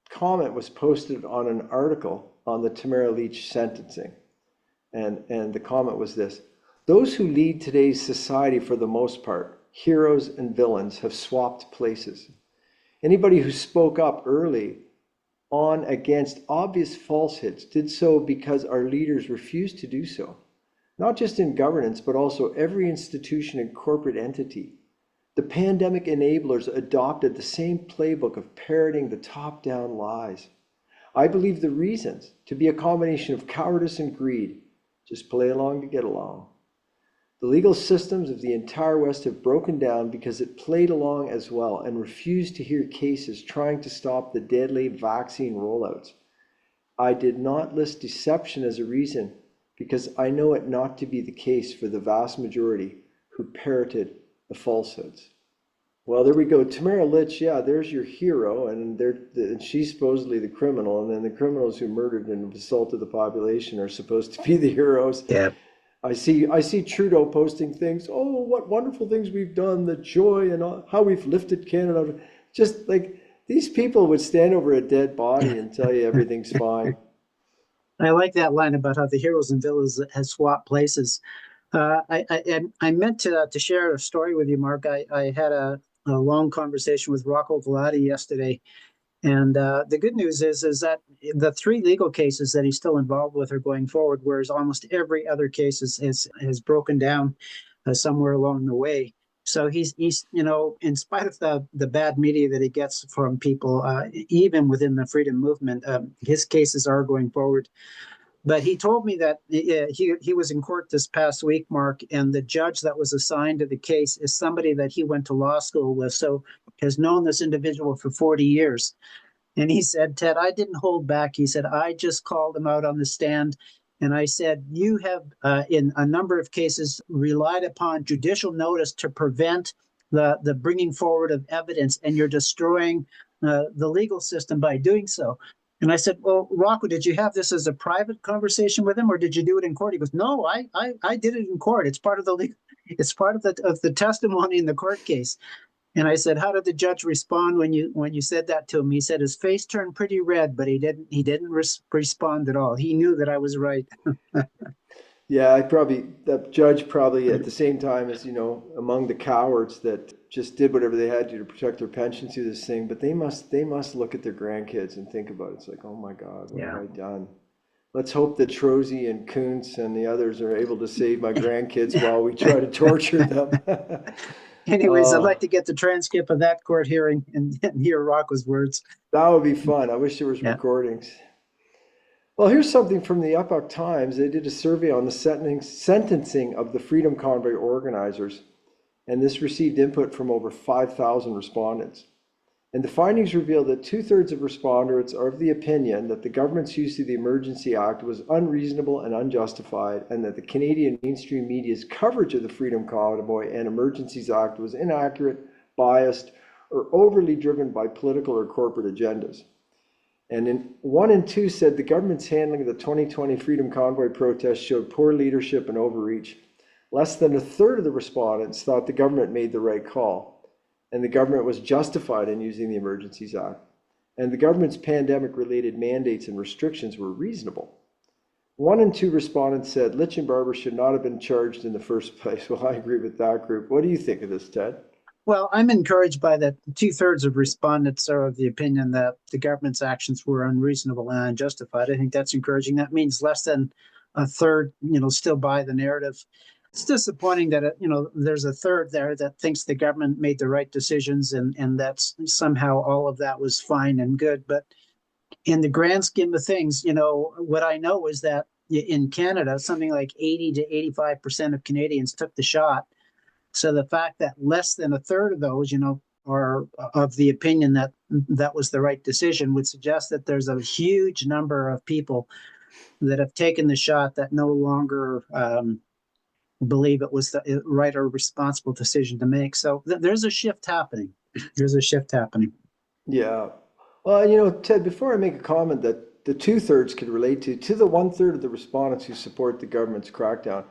comment was posted on an article on the Tamara Lich sentencing. And the comment was this: those who lead today's society, for the most part, heroes and villains, have swapped places. Anybody who spoke up early on against obvious falsehoods did so because our leaders refused to do so. Not just in governance, but also every institution and corporate entity. The pandemic enablers adopted the same playbook of parroting the top-down lies. I believe the reasons to be a combination of cowardice and greed. Just play along to get along. The legal systems of the entire West have broken down because it played along as well and refused to hear cases trying to stop the deadly vaccine rollouts. I did not list deception as a reason because I know it not to be the case for the vast majority who parroted the falsehoods. Well, there we go. Tamara Lich, yeah, there's your hero, and she's supposedly the criminal, and then the criminals who murdered and assaulted the population are supposed to be the heroes. Yeah. I see Trudeau posting things. Oh, what wonderful things we've done, the joy and all, how we've lifted Canada. Just like these people would stand over a dead body and tell you everything's fine. I like that line about how the heroes and villains has swapped places. I meant to share a story with you, Mark. I had a long conversation with Rocco Galati yesterday, and the good news is that the three legal cases that he's still involved with are going forward, whereas almost every other case has broken down somewhere along the way. So he's in spite of the bad media that he gets from people, even within the freedom movement, his cases are going forward. But he told me that he was in court this past week, Mark, and the judge that was assigned to the case is somebody that he went to law school with, so has known this individual for 40 years. And he said, Ted, I didn't hold back. He said, I just called him out on the stand. And I said, you have, in a number of cases, relied upon judicial notice to prevent the bringing forward of evidence, and you're destroying the legal system by doing so. And I said, well, Rocco, did you have this as a private conversation with him, or did you do it in court? He goes, no, I did it in court. It's part of the legal, it's part of the testimony in the court case. And I said, how did the judge respond when you said that to him? He said his face turned pretty red, but he didn't respond at all. He knew that I was right. Yeah, that judge probably at the same time as, among the cowards that just did whatever they had to protect their pensions through this thing, but they must look at their grandkids and think about it. It's like, oh my God, what have I done? Let's hope that Trozy and Kuntz and the others are able to save my grandkids while we try to torture them. Anyways, I'd like to get the transcript of that court hearing and hear Rocco's words. That would be fun. I wish there was recordings. Well, here's something from the Epoch Times. They did a survey on the sentencing of the Freedom Convoy organizers, and this received input from over 5,000 respondents. And the findings reveal that 2/3 of respondents are of the opinion that the government's use of the Emergency Act was unreasonable and unjustified, and that the Canadian mainstream media's coverage of the Freedom Convoy and Emergencies Act was inaccurate, biased, or overly driven by political or corporate agendas. And 1 in 2 said the government's handling of the 2020 Freedom Convoy protest showed poor leadership and overreach. Less than 1/3 of the respondents thought the government made the right call, and the government was justified in using the Emergencies Act, and the government's pandemic-related mandates and restrictions were reasonable. 1 in 2 respondents said Lich and Barber should not have been charged in the first place. Well, I agree with that group. What do you think of this, Ted? Well, I'm encouraged by that 2/3 of respondents are of the opinion that the government's actions were unreasonable and unjustified. I think that's encouraging. That means less than 1/3, still buy the narrative. It's disappointing that, there's 1/3 there that thinks the government made the right decisions and that's somehow all of that was fine and good. But in the grand scheme of things, what I know is that in Canada, something like 80 to 85% of Canadians took the shot. So the fact that less than 1/3 of those, are of the opinion that that was the right decision would suggest that there's a huge number of people that have taken the shot that no longer believe it was the right or responsible decision to make. So there's a shift happening. There's a shift happening. Yeah. Well, Ted, before I make a comment that the 2/3 could relate to the 1/3 of the respondents who support the government's crackdown,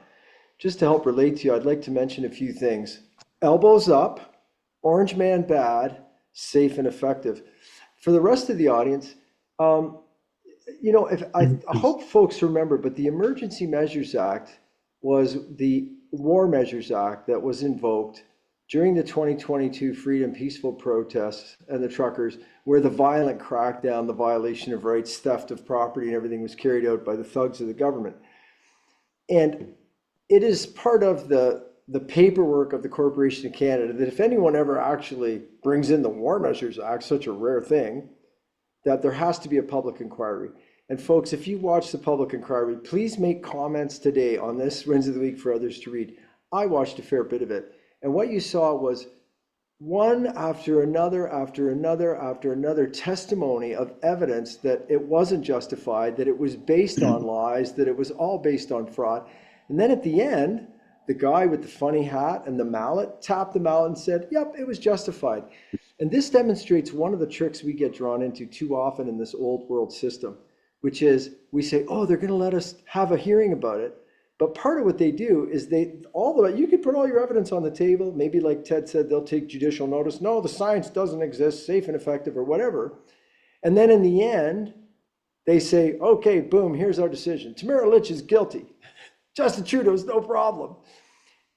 just to help relate to you, I'd like to mention a few things. Elbows up, Orange Man bad, safe and effective. For the rest of the audience, Um, if I hope folks remember, but the Emergency Measures Act was the War Measures Act that was invoked during the 2022 Freedom Peaceful protests and the truckers, where the violent crackdown, the violation of rights, theft of property, and everything was carried out by the thugs of the government. And it is part of the paperwork of the Corporation of Canada that if anyone ever actually brings in the War Measures Act, such a rare thing, that there has to be a public inquiry. And folks, if you watch the public inquiry, please make comments today on this Wins of the Week for others to read. I watched a fair bit of it. And what you saw was one after another, after another, after another testimony of evidence that it wasn't justified, that it was based on lies, that it was all based on fraud. And then at the end, the guy with the funny hat and the mallet tapped the mallet and said, yep, it was justified. And this demonstrates one of the tricks we get drawn into too often in this old world system, which is we say, oh, they're going to let us have a hearing about it. But part of what they do is you could put all your evidence on the table. Maybe like Ted said, they'll take judicial notice. No, the science doesn't exist, safe and effective or whatever. And then in the end, they say, okay, boom, here's our decision. Tamara Lich is guilty. Justin Trudeau's no problem.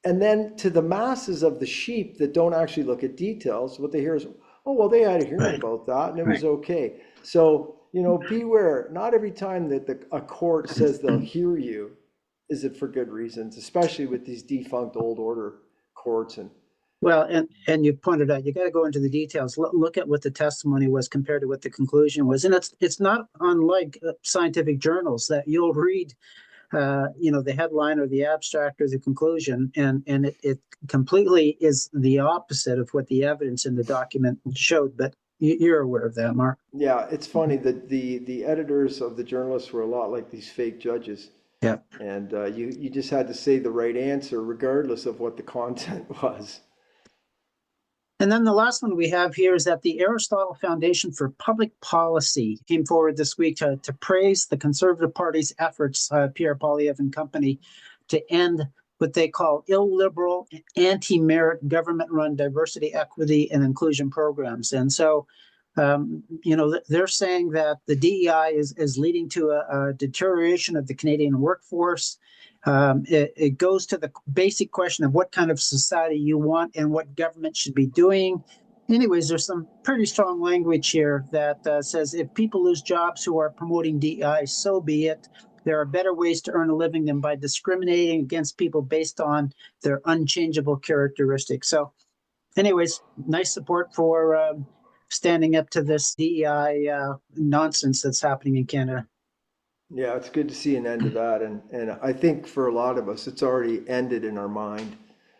And then to the masses of the sheep that don't actually look at details, what they hear is, oh, well, they had a hearing about that and it was okay. So, beware. Not every time that a court says they'll hear you is it for good reasons, especially with these defunct old order courts. Well, and you pointed out, you got to go into the details. Look at what the testimony was compared to what the conclusion was, and it's not unlike scientific journals that you'll read, the headline or the abstract or the conclusion, and it completely is the opposite of what the evidence in the document showed. But you're aware of that, Mark. Yeah, it's funny that the editors of the journalists were a lot like these fake judges. Yeah. And you just had to say the right answer regardless of what the content was. And then the last one we have here is that the Aristotle Foundation for Public Policy came forward this week to praise the Conservative Party's efforts, Pierre Poilievre and company, to end what they call illiberal, anti-merit, government-run diversity, equity, and inclusion programs. And so, they're saying that the DEI is leading to a deterioration of the Canadian workforce. It goes to the basic question of what kind of society you want and what government should be doing. Anyways, there's some pretty strong language here that says if people lose jobs who are promoting DEI, so be it. There are better ways to earn a living than by discriminating against people based on their unchangeable characteristics. So anyways, nice support for standing up to this DEI nonsense that's happening in Canada. Yeah, it's good to see an end to that. And I think for a lot of us, it's already ended in our mind.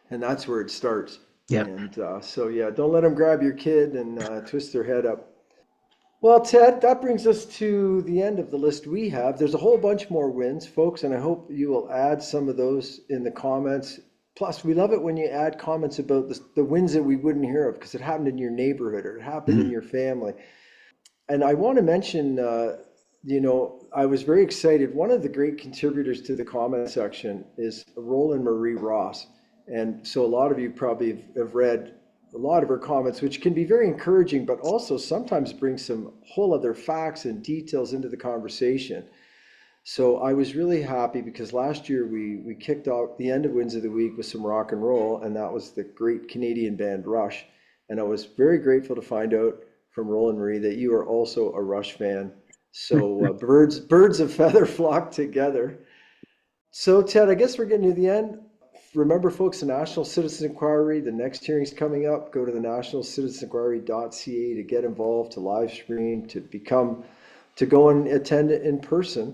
And that's where it starts. Yeah. And yeah, don't let them grab your kid and twist their head up. Well, Ted, that brings us to the end of the list we have. There's a whole bunch more wins, folks, and I hope you will add some of those in the comments. Plus, we love it when you add comments about the wins that we wouldn't hear of because it happened in your neighborhood or it happened in your family. And I want to mention, I was very excited. One of the great contributors to the comment section is Roland Marie Ross. And so a lot of you probably have read a lot of her comments, which can be very encouraging, but also sometimes bring some whole other facts and details into the conversation. So I was really happy because last year we kicked off the end of Wins of the Week with some rock and roll, and that was the great Canadian band Rush. And I was very grateful to find out from Roland Marie that you are also a Rush fan. So birds of feather flock together. So Ted, I guess we're getting to the end. Remember, folks, the National Citizen Inquiry, the next hearing's coming up. Go to the nationalcitizeninquiry.ca to get involved, to live stream, to go and attend it in person.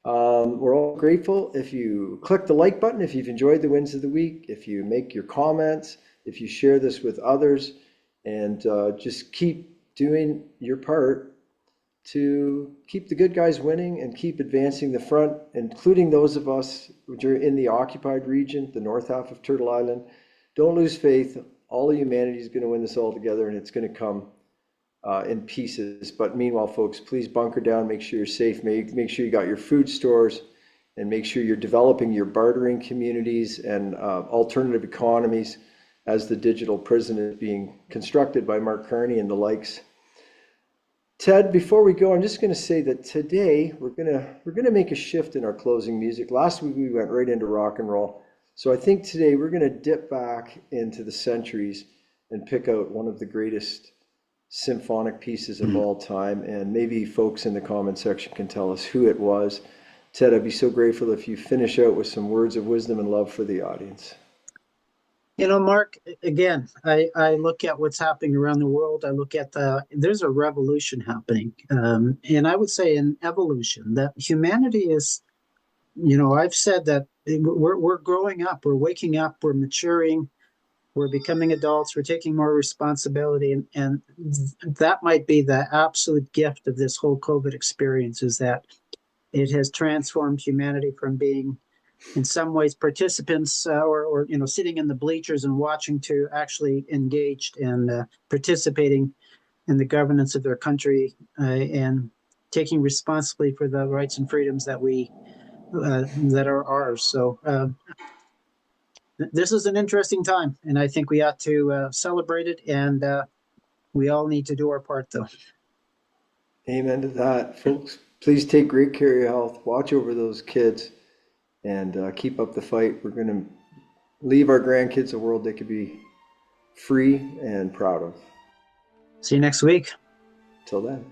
We're all grateful if you click the like button, if you've enjoyed the Wins of the Week, if you make your comments, if you share this with others, and just keep doing your part to keep the good guys winning and keep advancing the front, including those of us which are in the occupied region, the north half of Turtle Island. Don't lose faith. All of humanity is going to win this all together, and it's going to come in pieces. But meanwhile, folks, please bunker down, make sure you're safe, make sure you got your food stores, and make sure you're developing your bartering communities and alternative economies as the digital prison is being constructed by Mark Carney and the likes. Ted, before we go, I'm just going to say that today we're gonna make a shift in our closing music. Last week we went right into rock and roll, so I think today we're going to dip back into the centuries and pick out one of the greatest symphonic pieces of all time, and maybe folks in the comment section can tell us who it was. Ted, I'd be so grateful if you finish out with some words of wisdom and love for the audience. Mark, again, I look at what's happening around the world. I look at there's a revolution happening. And I would say an evolution that humanity is, I've said that we're growing up, we're waking up, we're maturing, we're becoming adults, we're taking more responsibility. And that might be the absolute gift of this whole COVID experience is that it has transformed humanity from being in some ways participants or sitting in the bleachers and watching to actually engaged and participating in the governance of their country and taking responsibility for the rights and freedoms that are ours. So this is an interesting time, and I think we ought to celebrate it. And we all need to do our part, though. Amen to that. Folks, please take great care of your health. Watch over those kids and keep up the fight. We're going to leave our grandkids a world they could be free and proud of. See you next week. Till then.